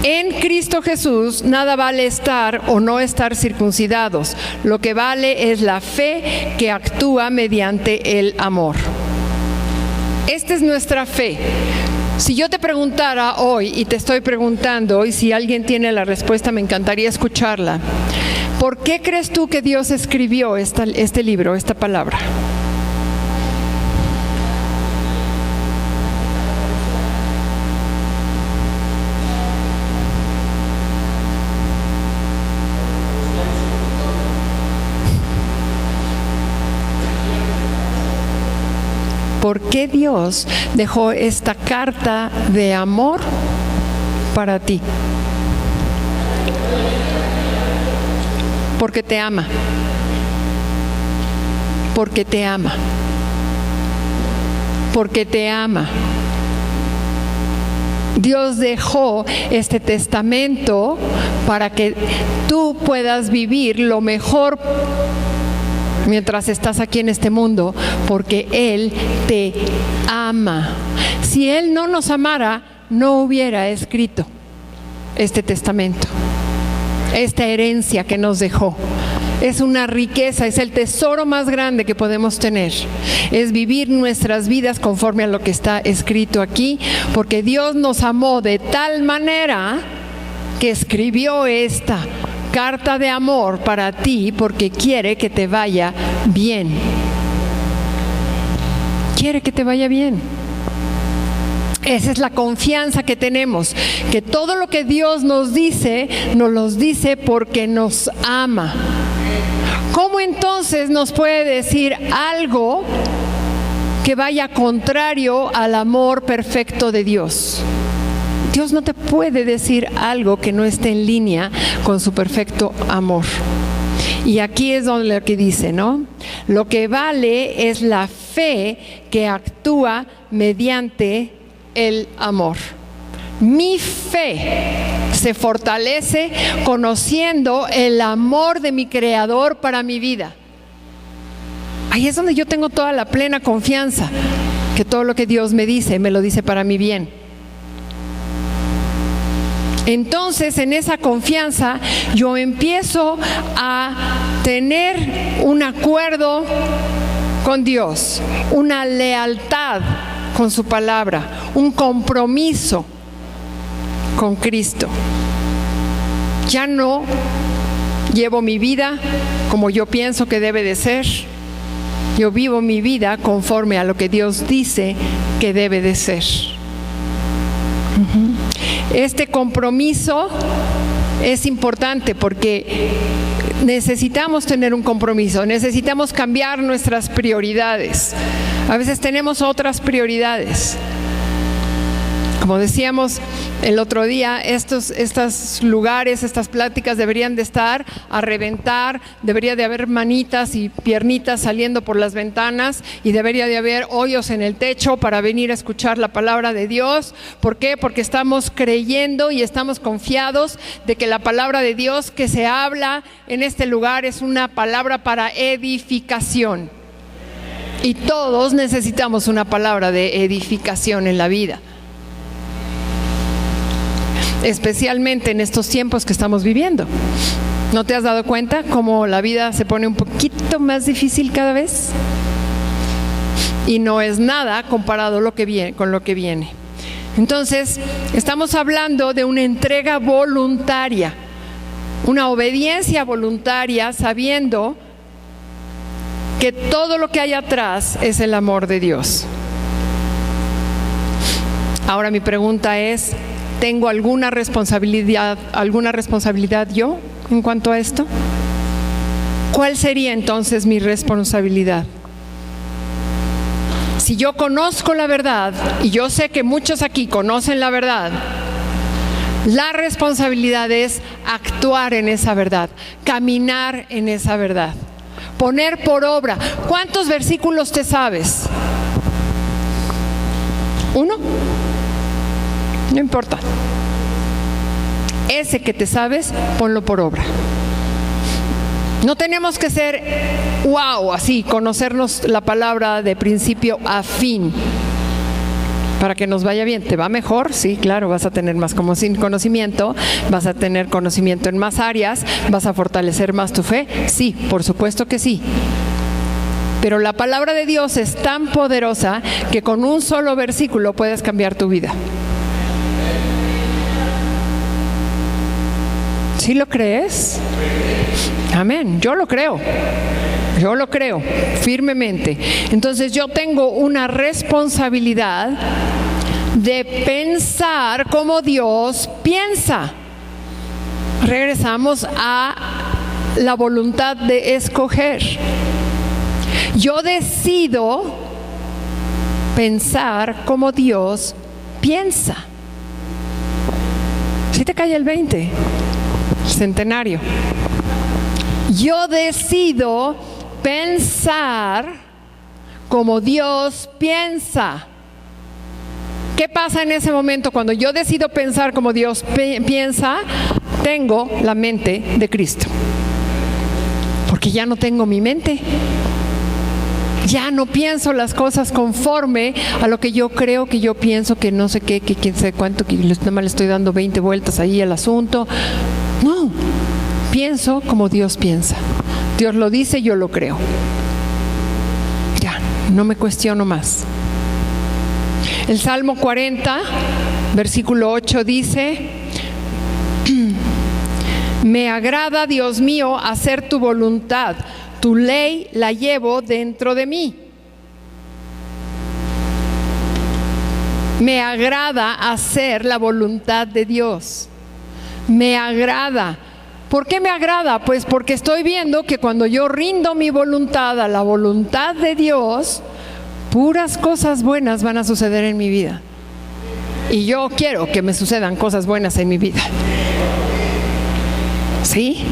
En Cristo Jesús nada vale estar o no estar circuncidados. Lo que vale es la fe que actúa mediante el amor. Esta es nuestra fe. Si yo te preguntara hoy, y te estoy preguntando, y si alguien tiene la respuesta, me encantaría escucharla. ¿Por qué crees tú que Dios escribió este libro, esta palabra? ¿Por qué Dios dejó esta carta de amor para ti? Porque te ama. Porque te ama. Porque te ama. Dios dejó este testamento para que tú puedas vivir lo mejor mientras estás aquí en este mundo, porque Él te ama. Si Él no nos amara, no hubiera escrito este testamento, esta herencia que nos dejó. Es una riqueza, es el tesoro más grande que podemos tener. Es vivir nuestras vidas conforme a lo que está escrito aquí, porque Dios nos amó de tal manera que escribió esta carta de amor para ti, porque quiere que te vaya bien. Quiere que te vaya bien. Esa es la confianza que tenemos, que todo lo que Dios nos los dice porque nos ama. ¿Cómo entonces nos puede decir algo que vaya contrario al amor perfecto de Dios? Dios no te puede decir algo que no esté en línea con su perfecto amor. Y aquí es donde lo que dice, ¿no? Lo que vale es la fe que actúa mediante el amor. Mi fe se fortalece conociendo el amor de mi Creador para mi vida. Ahí es donde yo tengo toda la plena confianza que todo lo que Dios me dice, me lo dice para mi bien. Entonces, en esa confianza, yo empiezo a tener un acuerdo con Dios, una lealtad con su palabra, un compromiso con Cristo. Ya no llevo mi vida como yo pienso que debe de ser. Yo vivo mi vida conforme a lo que Dios dice que debe de ser. Este compromiso es importante porque necesitamos tener un compromiso, necesitamos cambiar nuestras prioridades. A veces tenemos otras prioridades. Como decíamos el otro día, estos lugares, estas pláticas deberían de estar a reventar, debería de haber manitas y piernitas saliendo por las ventanas y debería de haber hoyos en el techo para venir a escuchar la palabra de Dios. ¿Por qué? Porque estamos creyendo y estamos confiados de que la palabra de Dios que se habla en este lugar es una palabra para edificación. Y todos necesitamos una palabra de edificación en la vida. Especialmente en estos tiempos que estamos viviendo. ¿No te has dado cuenta cómo la vida se pone un poquito más difícil cada vez? Y no es nada comparado con lo que viene. Entonces, estamos hablando de una entrega voluntaria, una obediencia voluntaria, sabiendo que todo lo que hay atrás es el amor de Dios. Ahora mi pregunta es, ¿tengo alguna responsabilidad yo en cuanto a esto? ¿Cuál sería entonces mi responsabilidad? Si yo conozco la verdad, y yo sé que muchos aquí conocen la verdad, la responsabilidad es actuar en esa verdad, caminar en esa verdad, poner por obra. ¿Cuántos versículos te sabes? ¿Uno? No importa. Ese que te sabes, ponlo por obra. No tenemos que ser wow, así, conocernos la palabra de principio a fin para que nos vaya bien. ¿Te va mejor? Sí, claro, vas a tener más conocimiento, vas a tener conocimiento en más áreas, vas a fortalecer más tu fe. Sí, por supuesto que sí. Pero la palabra de Dios es tan poderosa que con un solo versículo puedes cambiar tu vida. ¿Sí lo crees? Amén, yo lo creo firmemente. Entonces yo tengo una responsabilidad de pensar como Dios piensa. Regresamos a la voluntad de escoger. Yo decido pensar como Dios piensa. ¿Sí te cae el 20? Centenario. Yo decido pensar como Dios piensa. ¿Qué pasa en ese momento cuando yo decido pensar como Dios piensa? Tengo la mente de Cristo. Porque ya no tengo mi mente. Ya no pienso las cosas conforme a lo que yo creo, que yo pienso, que no sé qué, que quién sabe cuánto, que nada más le estoy dando 20 vueltas ahí al asunto. No, pienso como Dios piensa. Dios lo dice, yo lo creo. Ya, no me cuestiono más. El Salmo 40, versículo 8 dice: me agrada, Dios mío, hacer tu voluntad. Tu ley la llevo dentro de mí. Me agrada hacer la voluntad de Dios. Me agrada. ¿Por qué me agrada? Pues porque estoy viendo que cuando yo rindo mi voluntad a la voluntad de Dios, puras cosas buenas van a suceder en mi vida. Y yo quiero que me sucedan cosas buenas en mi vida. ¿Sí?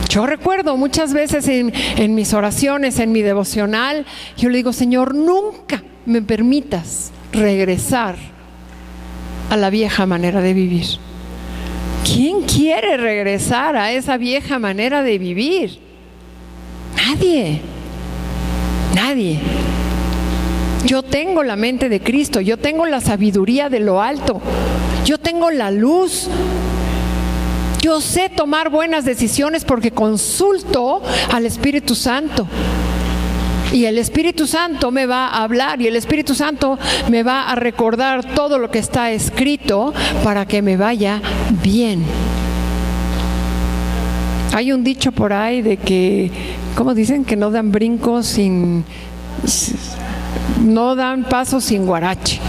Yo recuerdo muchas veces en mis oraciones, en mi devocional, yo le digo: Señor, nunca me permitas regresar a la vieja manera de vivir. ¿Quién quiere regresar a esa vieja manera de vivir? Nadie. Nadie. Yo tengo la mente de Cristo, yo tengo la sabiduría de lo alto, yo tengo la luz. Yo sé tomar buenas decisiones porque consulto al Espíritu Santo. Y el Espíritu Santo me va a hablar y el Espíritu Santo me va a recordar todo lo que está escrito para que me vaya bien. Hay un dicho por ahí de que, ¿cómo dicen? Que no dan brincos no dan pasos sin guarache.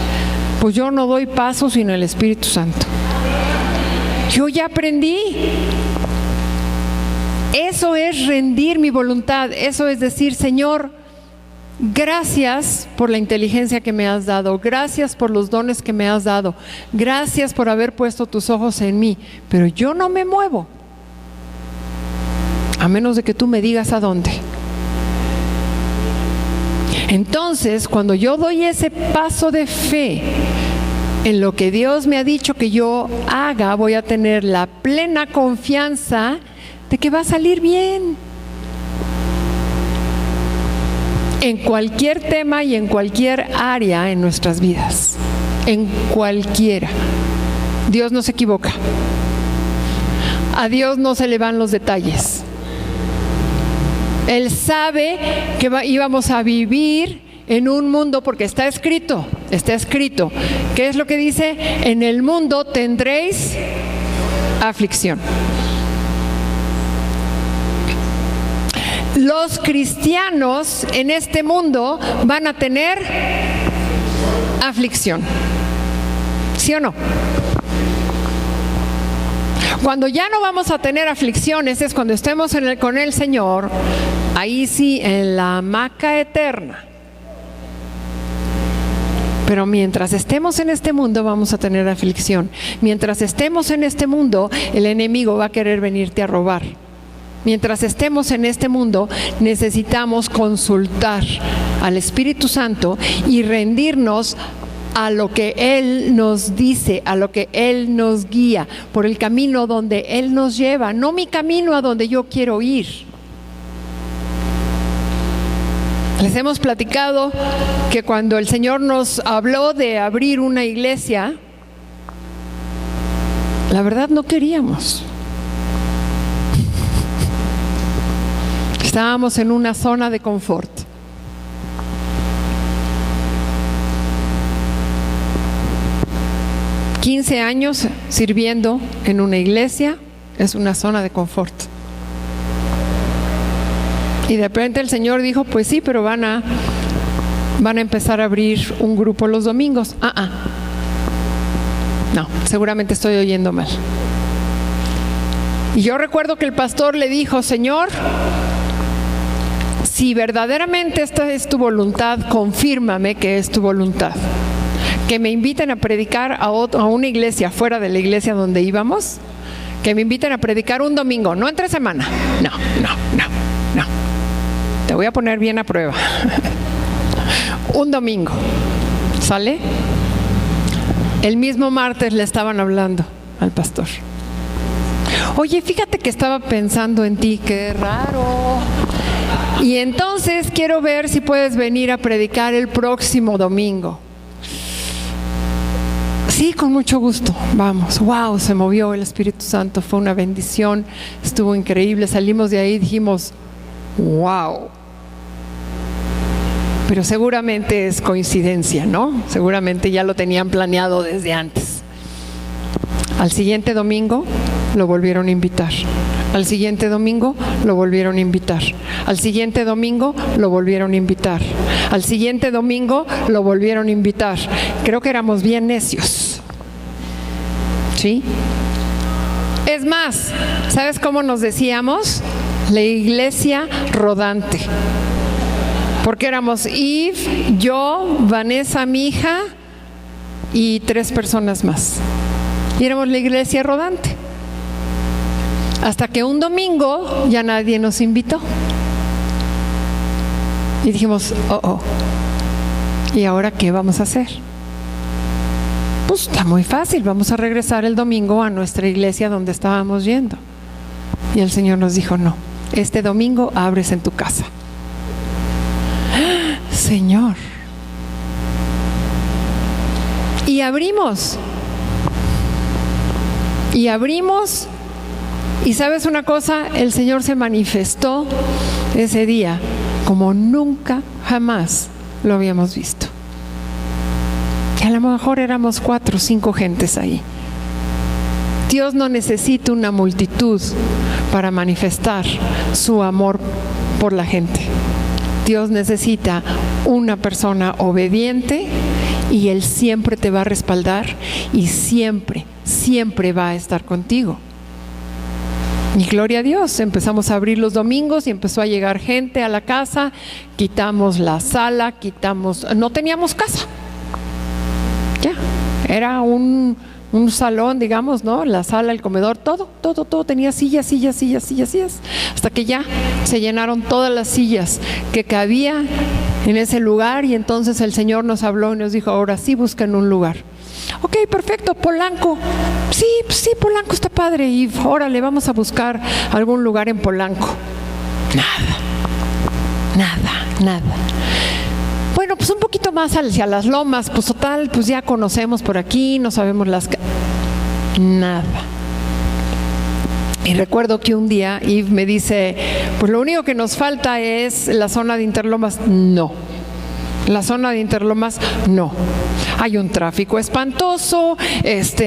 Pues yo no doy pasos sin el Espíritu Santo. Yo ya aprendí. Eso es rendir mi voluntad. Eso es decir: Señor, gracias por la inteligencia que me has dado. Gracias por los dones que me has dado. Gracias por haber puesto tus ojos en mí. Pero yo no me muevo a menos de que tú me digas a dónde. Entonces, cuando yo doy ese paso de fe en lo que Dios me ha dicho que yo haga, voy a tener la plena confianza de que va a salir bien. En cualquier tema y en cualquier área en nuestras vidas. En cualquiera. Dios no se equivoca. A Dios no se le van los detalles. Él sabe que íbamos a vivir en un mundo, porque está escrito. ¿Qué es lo que dice? En el mundo tendréis aflicción. Los cristianos en este mundo van a tener aflicción. ¿Sí o no? Cuando ya no vamos a tener aflicciones es cuando estemos con el Señor, ahí sí, en la hamaca eterna. Pero mientras estemos en este mundo vamos a tener aflicción. Mientras estemos en este mundo, el enemigo va a querer venirte a robar. Mientras estemos en este mundo, necesitamos consultar al Espíritu Santo y rendirnos a lo que Él nos dice, a lo que Él nos guía, por el camino donde Él nos lleva, no mi camino a donde yo quiero ir. Les hemos platicado que cuando el Señor nos habló de abrir una iglesia, la verdad no queríamos. Estábamos en una zona de confort. $15 años sirviendo en una iglesia es una zona de confort. Y de repente el Señor dijo, pues sí, pero van a empezar a abrir un grupo los domingos. No, seguramente estoy oyendo mal. Y yo recuerdo que el pastor le dijo, Señor, si verdaderamente esta es tu voluntad, confírmame que es tu voluntad. Que me inviten a predicar a una iglesia fuera de la iglesia donde íbamos, que me inviten a predicar un domingo, no entre semana. No. Te voy a poner bien a prueba. Un domingo, ¿sale? El mismo martes le estaban hablando al pastor. Oye, fíjate que estaba pensando en ti, qué raro. Y entonces quiero ver si puedes venir a predicar el próximo domingo. Sí, con mucho gusto, vamos. Wow, se movió el Espíritu Santo, fue una bendición, estuvo increíble. Salimos de ahí y dijimos, wow. Pero seguramente es coincidencia, ¿no? Seguramente ya lo tenían planeado desde antes. Al siguiente domingo lo volvieron a invitar. Al siguiente domingo lo volvieron a invitar. Al siguiente domingo lo volvieron a invitar. Al siguiente domingo lo volvieron a invitar. Creo que éramos bien necios. ¿Sí? Es más, ¿sabes cómo nos decíamos? La iglesia rodante. Porque éramos Eve, yo, Vanessa, mi hija y 3 personas más. Y éramos la iglesia rodante. Hasta que un domingo ya nadie nos invitó. Y dijimos, ¿y ahora qué vamos a hacer? Pues está muy fácil, vamos a regresar el domingo a nuestra iglesia donde estábamos yendo. Y el Señor nos dijo, no, este domingo abres en tu casa. Señor. Y abrimos. Y sabes una cosa, el Señor se manifestó ese día como nunca jamás lo habíamos visto. Y a lo mejor éramos 4 o 5 gentes ahí. Dios no necesita una multitud para manifestar su amor por la gente. Dios necesita una persona obediente y Él siempre te va a respaldar y siempre va a estar contigo. Y gloria a Dios, empezamos a abrir los domingos y empezó a llegar gente a la casa, quitamos la sala, no teníamos casa, ya, era un salón, digamos, ¿no? La sala, el comedor, todo tenía sillas, hasta que ya se llenaron todas las sillas que cabía en ese lugar y entonces el Señor nos habló y nos dijo, ahora sí busquen un lugar. Ok, perfecto, Polanco. Sí, Polanco está padre y órale, vamos a buscar algún lugar en Polanco. Nada. Bueno, pues un poquito más hacia las lomas, pues total, pues ya conocemos por aquí, no sabemos nada. Y recuerdo que un día Yves me dice, pues lo único que nos falta es la zona de Interlomas. No, la zona de Interlomas no. Hay un tráfico espantoso,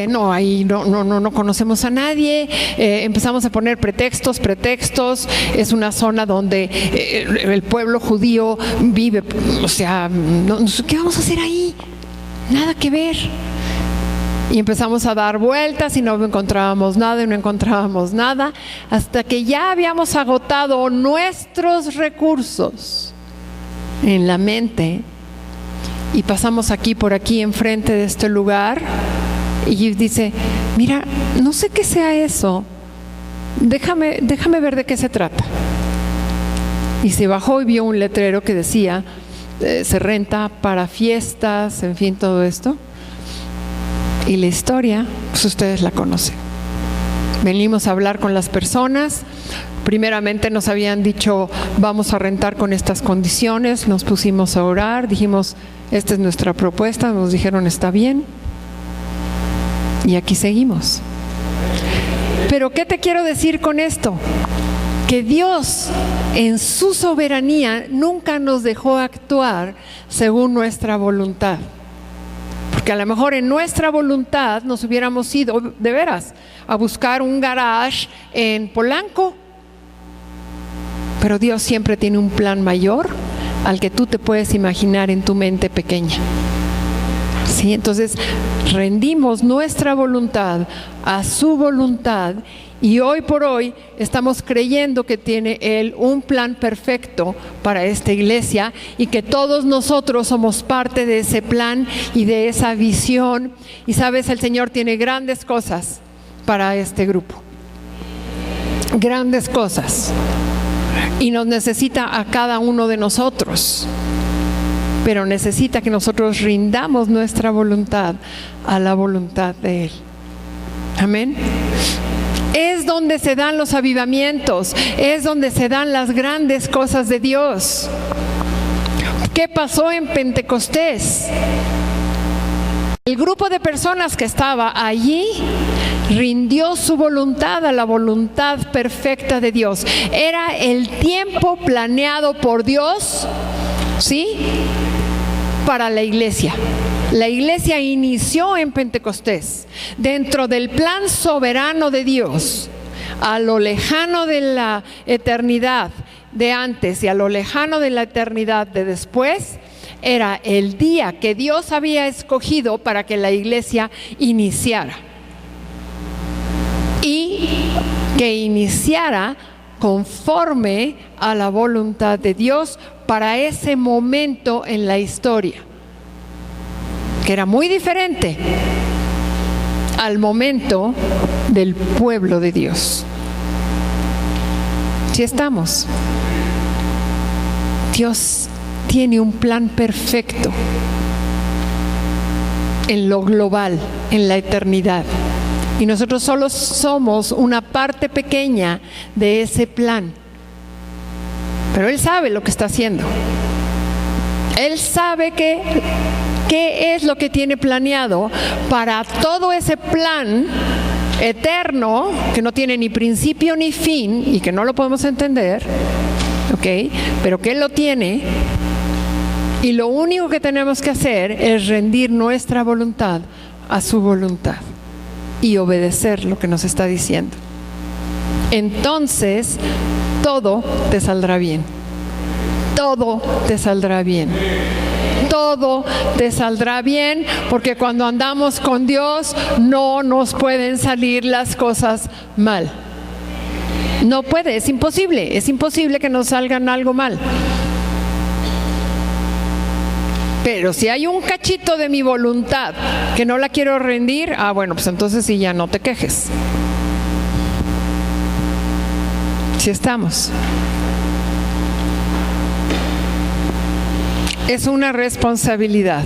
no, ahí no conocemos a nadie, empezamos a poner pretextos, es una zona donde el pueblo judío vive, o sea, ¿qué vamos a hacer ahí? Nada que ver. Y empezamos a dar vueltas y no encontrábamos nada, hasta que ya habíamos agotado nuestros recursos en la mente. Y pasamos por aquí, enfrente de este lugar, y dice, mira, no sé qué sea eso, déjame ver de qué se trata. Y se bajó y vio un letrero que decía, se renta para fiestas, en fin, todo esto. Y la historia, pues ustedes la conocen. Venimos a hablar con las personas. Primeramente nos habían dicho, vamos a rentar con estas condiciones. Nos pusimos a orar, dijimos, esta es nuestra propuesta. Nos dijeron, está bien. Y aquí seguimos. Pero ¿qué te quiero decir con esto? Que Dios, en su soberanía, nunca nos dejó actuar según nuestra voluntad. Porque a lo mejor en nuestra voluntad nos hubiéramos ido, de veras, a buscar un garage en Polanco. Pero Dios siempre tiene un plan mayor al que tú te puedes imaginar en tu mente pequeña. ¿Sí? Entonces, rendimos nuestra voluntad a su voluntad y hoy por hoy estamos creyendo que tiene Él un plan perfecto para esta iglesia y que todos nosotros somos parte de ese plan y de esa visión. Y sabes, el Señor tiene grandes cosas para este grupo. Grandes cosas. Y nos necesita a cada uno de nosotros. Pero necesita que nosotros rindamos nuestra voluntad a la voluntad de Él. Amén. Es donde se dan los avivamientos, es donde se dan las grandes cosas de Dios. ¿Qué pasó en Pentecostés? El grupo de personas que estaba allí rindió su voluntad a la voluntad perfecta de Dios. Era el tiempo planeado por Dios, ¿sí?, para la iglesia. La iglesia inició en Pentecostés, dentro del plan soberano de Dios, a lo lejano de la eternidad de antes y a lo lejano de la eternidad de después. Era el día que Dios había escogido para que la iglesia iniciara. Y que iniciara conforme a la voluntad de Dios para ese momento en la historia, que era muy diferente al momento del pueblo de Dios. Si estamos, Dios tiene un plan perfecto en lo global, en la eternidad. Y nosotros solo somos una parte pequeña de ese plan. Pero Él sabe lo que está haciendo. Él sabe qué es lo que tiene planeado para todo ese plan eterno que no tiene ni principio ni fin y que no lo podemos entender, ¿ok? Pero que Él lo tiene. Y lo único que tenemos que hacer es rendir nuestra voluntad a su voluntad y obedecer lo que nos está diciendo. Entonces, todo te saldrá bien. Todo te saldrá bien. Todo te saldrá bien, porque cuando andamos con Dios no nos pueden salir las cosas mal. No puede, es imposible que nos salgan algo mal. Pero si hay un cachito de mi voluntad que no la quiero rendir, bueno, pues entonces sí, ya no te quejes. Si estamos. Es una responsabilidad.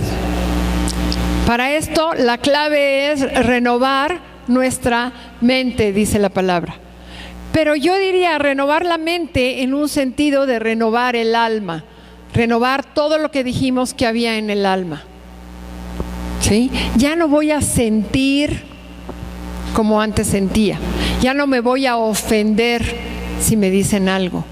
Para esto la clave es renovar nuestra mente, dice la palabra. Pero yo diría renovar la mente en un sentido de renovar el alma. Renovar todo lo que dijimos que había en el alma. ¿Sí? Ya no voy a sentir como antes sentía. Ya no me voy a ofender si me dicen algo.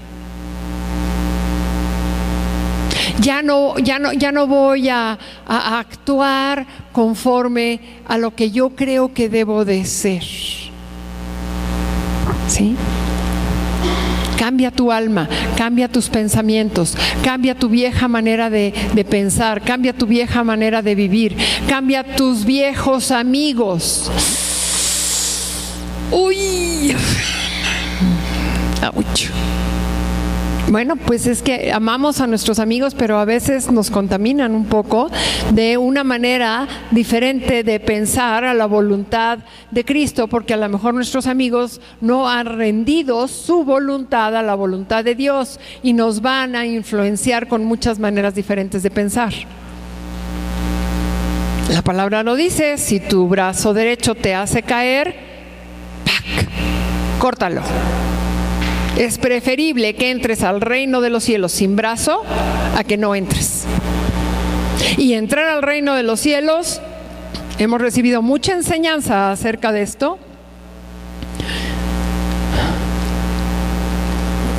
Ya no voy a actuar conforme a lo que yo creo que debo de ser. ¿Sí? Cambia tu alma, cambia tus pensamientos, cambia tu vieja manera de pensar, cambia tu vieja manera de vivir, cambia tus viejos amigos. ¡Uy! ¡Auch! Bueno, pues es que amamos a nuestros amigos, pero a veces nos contaminan un poco de una manera diferente de pensar a la voluntad de Cristo, porque a lo mejor nuestros amigos no han rendido su voluntad a la voluntad de Dios y nos van a influenciar con muchas maneras diferentes de pensar. La palabra lo dice: si tu brazo derecho te hace caer, ¡pac!, córtalo. Es preferible que entres al reino de los cielos sin brazo a que no entres. Y entrar al reino de los cielos, hemos recibido mucha enseñanza acerca de esto.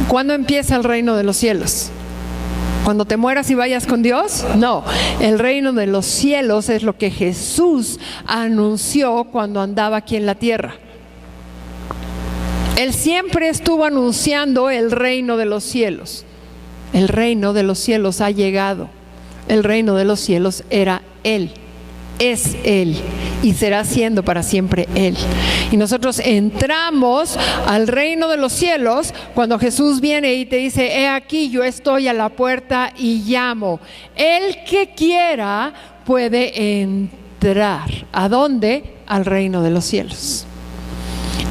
¿Cuándo empieza el reino de los cielos? ¿Cuando te mueras y vayas con Dios? No, el reino de los cielos es lo que Jesús anunció cuando andaba aquí en la tierra. Él siempre estuvo anunciando el reino de los cielos. El reino de los cielos ha llegado. El reino de los cielos era Él, es Él y será siendo para siempre Él. Y nosotros entramos al reino de los cielos cuando Jesús viene y te dice: he aquí, yo estoy a la puerta y llamo. El que quiera puede entrar. ¿A dónde? Al reino de los cielos.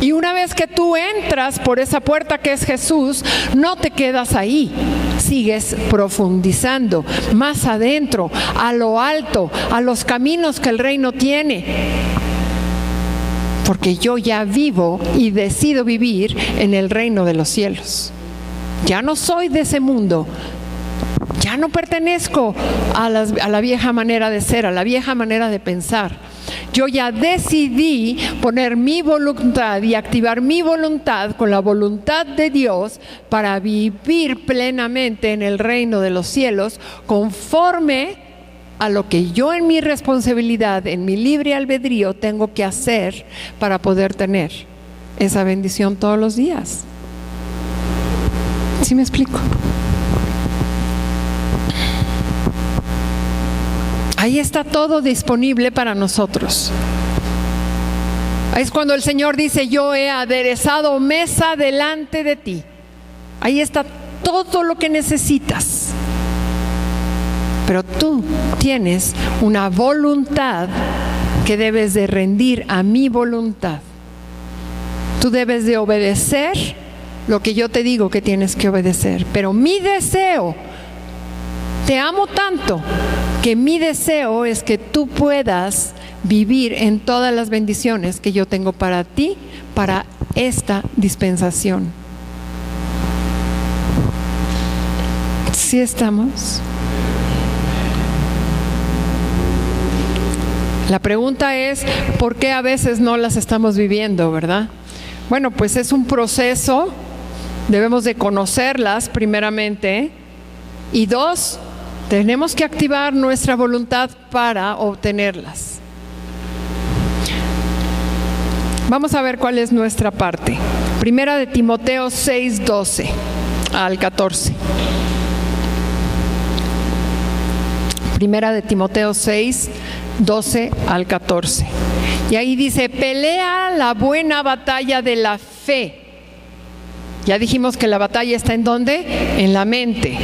Y una vez que tú entras por esa puerta que es Jesús, no te quedas ahí, sigues profundizando más adentro, a lo alto, a los caminos que el reino tiene. Porque yo ya vivo y decido vivir en el reino de los cielos. Ya no soy de ese mundo. Ya no pertenezco a la vieja manera de ser, a la vieja manera de pensar. Yo ya decidí poner mi voluntad y activar mi voluntad con la voluntad de Dios para vivir plenamente en el reino de los cielos, conforme a lo que yo en mi responsabilidad, en mi libre albedrío, tengo que hacer para poder tener esa bendición todos los días. ¿Sí me explico? Ahí está todo disponible para nosotros. Ahí es cuando el Señor dice: yo he aderezado mesa delante de ti. Ahí está todo lo que necesitas. Pero tú tienes una voluntad que debes de rendir a mi voluntad. Tú debes de obedecer lo que yo te digo que tienes que obedecer. Pero mi deseo, te amo tanto, que mi deseo es que tú puedas vivir en todas las bendiciones que yo tengo para ti, para esta dispensación. ¿Sí estamos? La pregunta es: ¿por qué a veces no las estamos viviendo, verdad? Bueno, pues es un proceso. Debemos de conocerlas primeramente. Y dos, tenemos que activar nuestra voluntad para obtenerlas. Vamos a ver cuál es nuestra parte. Primera de Timoteo 6:12 al 14. Primera de Timoteo 6:12 al 14. Y ahí dice: pelea la buena batalla de la fe. Ya dijimos que la batalla está ¿en dónde? En la mente.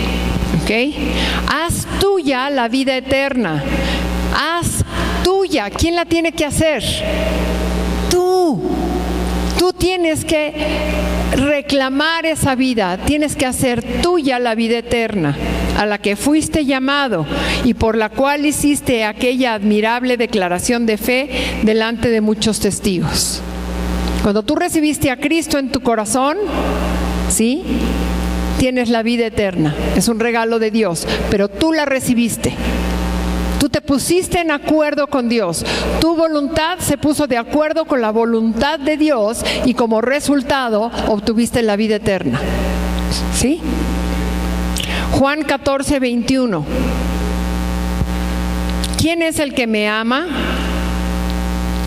¿Okay? Haz tuya la vida eterna. Haz tuya. ¿Quién la tiene que hacer? Tú. Tú tienes que reclamar esa vida. Tienes que hacer tuya la vida eterna, a la que fuiste llamado y por la cual hiciste aquella admirable declaración de fe delante de muchos testigos. Cuando tú recibiste a Cristo en tu corazón, ¿sí?, tienes la vida eterna. Es un regalo de Dios, pero tú la recibiste. Tú te pusiste en acuerdo con Dios. Tu voluntad se puso de acuerdo con la voluntad de Dios y como resultado obtuviste la vida eterna. ¿Sí? Juan 14, 21. ¿Quién es el que me ama?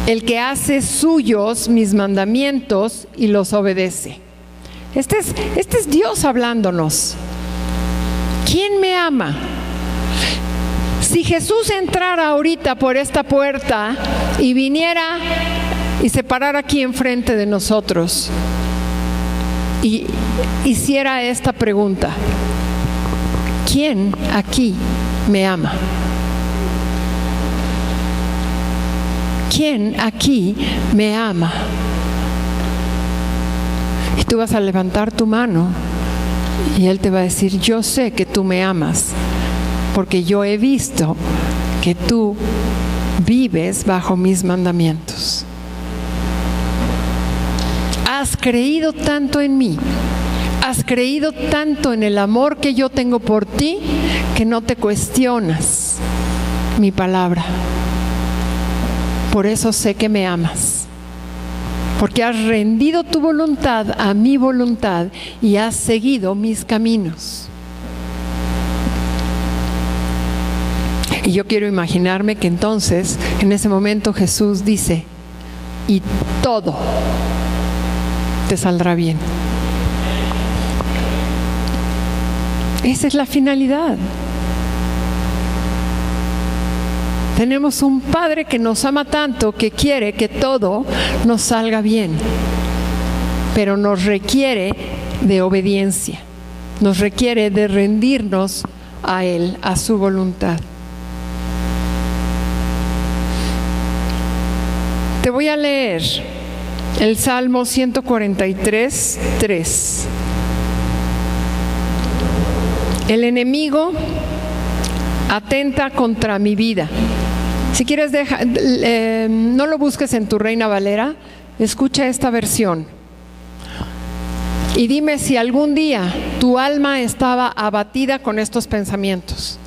El que hace suyos mis mandamientos y los obedece. Este es Dios hablándonos. ¿Quién me ama? Si Jesús entrara ahorita por esta puerta y viniera y se parara aquí enfrente de nosotros y hiciera esta pregunta: ¿quién aquí me ama? ¿Quién aquí me ama? Y tú vas a levantar tu mano y Él te va a decir: yo sé que tú me amas, porque yo he visto que tú vives bajo mis mandamientos. Has creído tanto en mí, has creído tanto en el amor que yo tengo por ti, que no te cuestionas mi palabra. Por eso sé que me amas, porque has rendido tu voluntad a mi voluntad y has seguido mis caminos. Y yo quiero imaginarme que entonces, en ese momento, Jesús dice: y todo te saldrá bien. Esa es la finalidad. Tenemos un Padre que nos ama tanto que quiere que todo nos salga bien, pero nos requiere de obediencia, nos requiere de rendirnos a Él, a su voluntad. Te voy a leer el Salmo 143, 3. El enemigo atenta contra mi vida. Si quieres, no lo busques en tu Reina Valera, escucha esta versión. Y dime si algún día tu alma estaba abatida con estos pensamientos.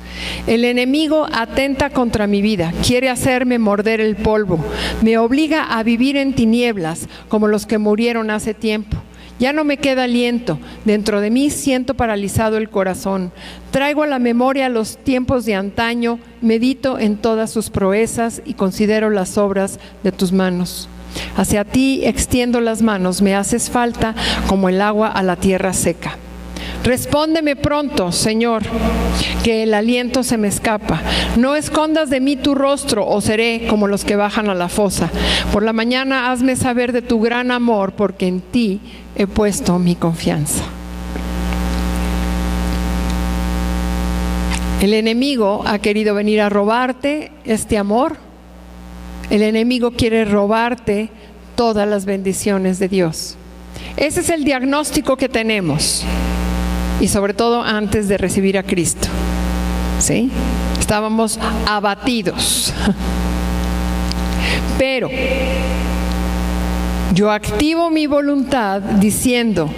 El enemigo atenta contra mi vida, quiere hacerme morder el polvo, me obliga a vivir en tinieblas como los que murieron hace tiempo. Ya no me queda aliento, dentro de mí siento paralizado el corazón. Traigo a la memoria los tiempos de antaño, medito en todas sus proezas y considero las obras de tus manos. Hacia ti extiendo las manos, me haces falta como el agua a la tierra seca. Respóndeme pronto, Señor, que el aliento se me escapa. No escondas de mí tu rostro, o seré como los que bajan a la fosa. Por la mañana hazme saber de tu gran amor, porque en ti he puesto mi confianza. El enemigo ha querido venir a robarte este amor. El enemigo quiere robarte todas las bendiciones de Dios. Ese es el diagnóstico que tenemos. Y sobre todo antes de recibir a Cristo, ¿sí? Estábamos abatidos. Pero yo activo mi voluntad diciendo: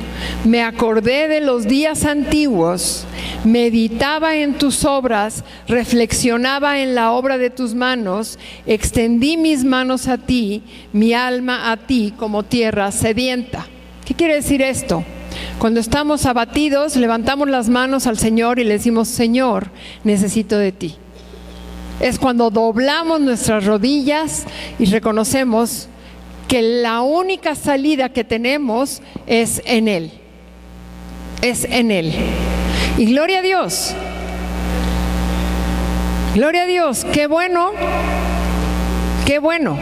me acordé de los días antiguos, meditaba en tus obras, reflexionaba en la obra de tus manos, extendí mis manos a ti, mi alma a ti como tierra sedienta. ¿Qué quiere decir esto? Cuando estamos abatidos, levantamos las manos al Señor y le decimos: Señor, necesito de ti. Es cuando doblamos nuestras rodillas y reconocemos que la única salida que tenemos es en Él. Es en Él. Y gloria a Dios. Gloria a Dios. Qué bueno. Qué bueno.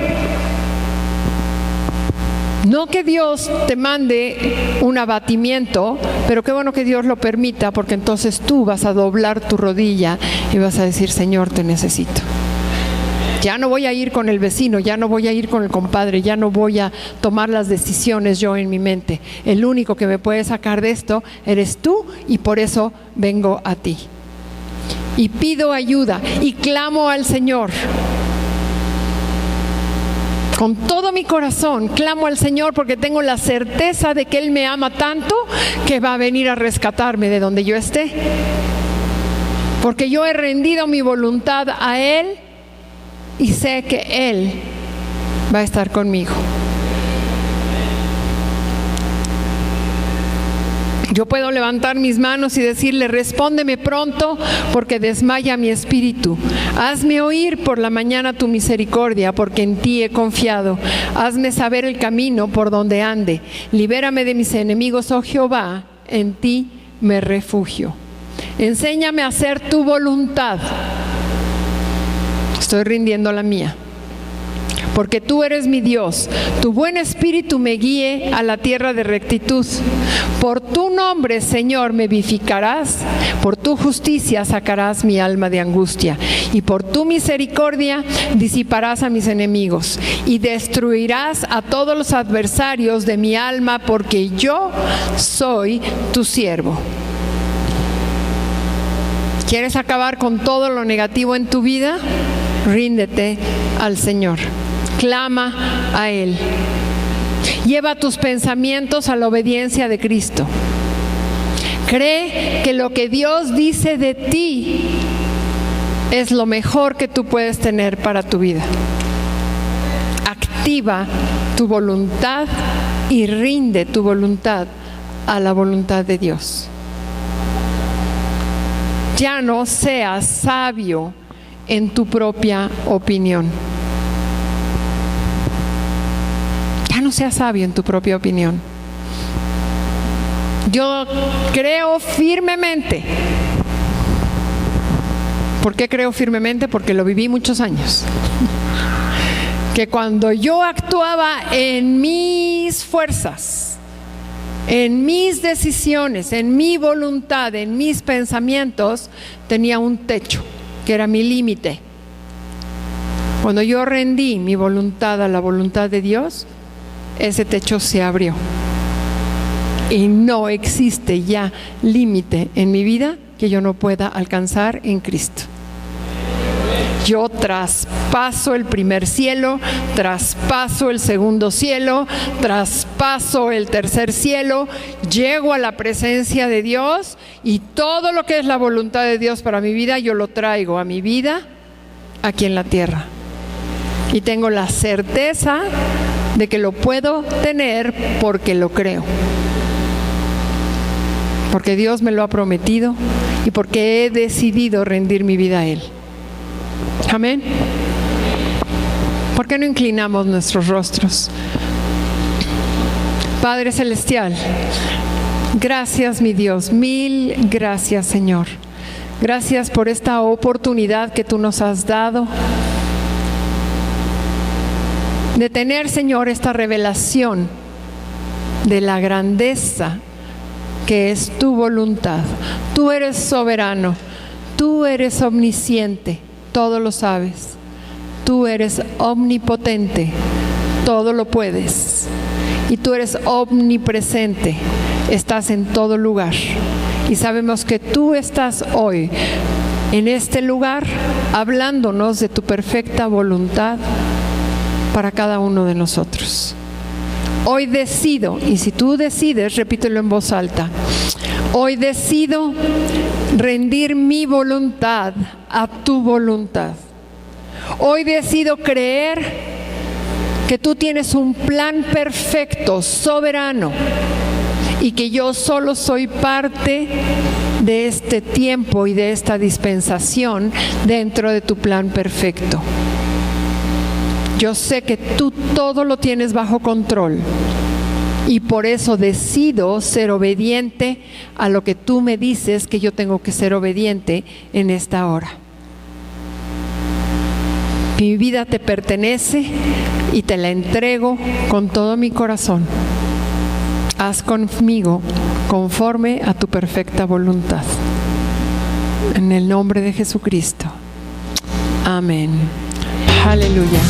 No que Dios te mande un abatimiento, pero qué bueno que Dios lo permita, porque entonces tú vas a doblar tu rodilla y vas a decir: Señor, te necesito. Ya no voy a ir con el vecino, ya no voy a ir con el compadre, ya no voy a tomar las decisiones yo en mi mente. El único que me puede sacar de esto eres tú, y por eso vengo a ti. Y pido ayuda y clamo al Señor. Con todo mi corazón clamo al Señor, porque tengo la certeza de que Él me ama tanto que va a venir a rescatarme de donde yo esté. porque yo he rendido mi voluntad a Él y sé que Él va a estar conmigo. Yo puedo levantar mis manos y decirle: respóndeme pronto, porque desmaya mi espíritu. Hazme oír por la mañana tu misericordia, porque en ti he confiado. Hazme saber el camino por donde ande. Libérame de mis enemigos, oh Jehová, en ti me refugio. Enséñame a hacer tu voluntad. Estoy rindiendo la mía. Porque tú eres mi Dios, tu buen espíritu me guíe a la tierra de rectitud. Por tu nombre, Señor, me vivificarás, por tu justicia sacarás mi alma de angustia, y por tu misericordia disiparás a mis enemigos, y destruirás a todos los adversarios de mi alma, porque yo soy tu siervo. ¿Quieres acabar con todo lo negativo en tu vida? Ríndete al Señor. Clama a Él. Lleva tus pensamientos a la obediencia de Cristo. Cree que lo que Dios dice de ti es lo mejor que tú puedes tener para tu vida. Activa tu voluntad y rinde tu voluntad a la voluntad de Dios. Ya no seas sabio en tu propia opinión. Ya no seas sabio en tu propia opinión. Yo creo firmemente. ¿Por qué creo firmemente? Porque lo viví muchos años. Que cuando yo actuaba en mis fuerzas, en mis decisiones, en mi voluntad, en mis pensamientos, tenía un techo, que era mi límite. Cuando yo rendí mi voluntad a la voluntad de Dios, ese techo se abrió. Y no existe ya límite en mi vida que yo no pueda alcanzar en Cristo. Yo traspaso el primer cielo, traspaso el segundo cielo, traspaso el tercer cielo, llego a la presencia de Dios y todo lo que es la voluntad de Dios para mi vida, yo lo traigo a mi vida aquí en la tierra. Y tengo la certeza de que lo puedo tener porque lo creo. Porque Dios me lo ha prometido y porque he decidido rendir mi vida a Él. Amén. ¿Por qué no inclinamos nuestros rostros? Padre Celestial, gracias mi Dios, mil gracias Señor. Gracias por esta oportunidad que tú nos has dado de tener, Señor, esta revelación de la grandeza que es tu voluntad. Tú eres soberano, tú eres omnisciente, todo lo sabes. Tú eres omnipotente, todo lo puedes. Y tú eres omnipresente, estás en todo lugar. Y sabemos que tú estás hoy en este lugar hablándonos de tu perfecta voluntad para cada uno de nosotros. Hoy decido, y si tú decides, repítelo en voz alta: hoy decido rendir mi voluntad a tu voluntad. Hoy decido creer que tú tienes un plan perfecto, soberano, y que yo solo soy parte de este tiempo y de esta dispensación dentro de tu plan perfecto. Yo sé que tú todo lo tienes bajo control y por eso decido ser obediente a lo que tú me dices que yo tengo que ser obediente en esta hora. Mi vida te pertenece y te la entrego con todo mi corazón. Haz conmigo conforme a tu perfecta voluntad. En el nombre de Jesucristo. Amén. Aleluya.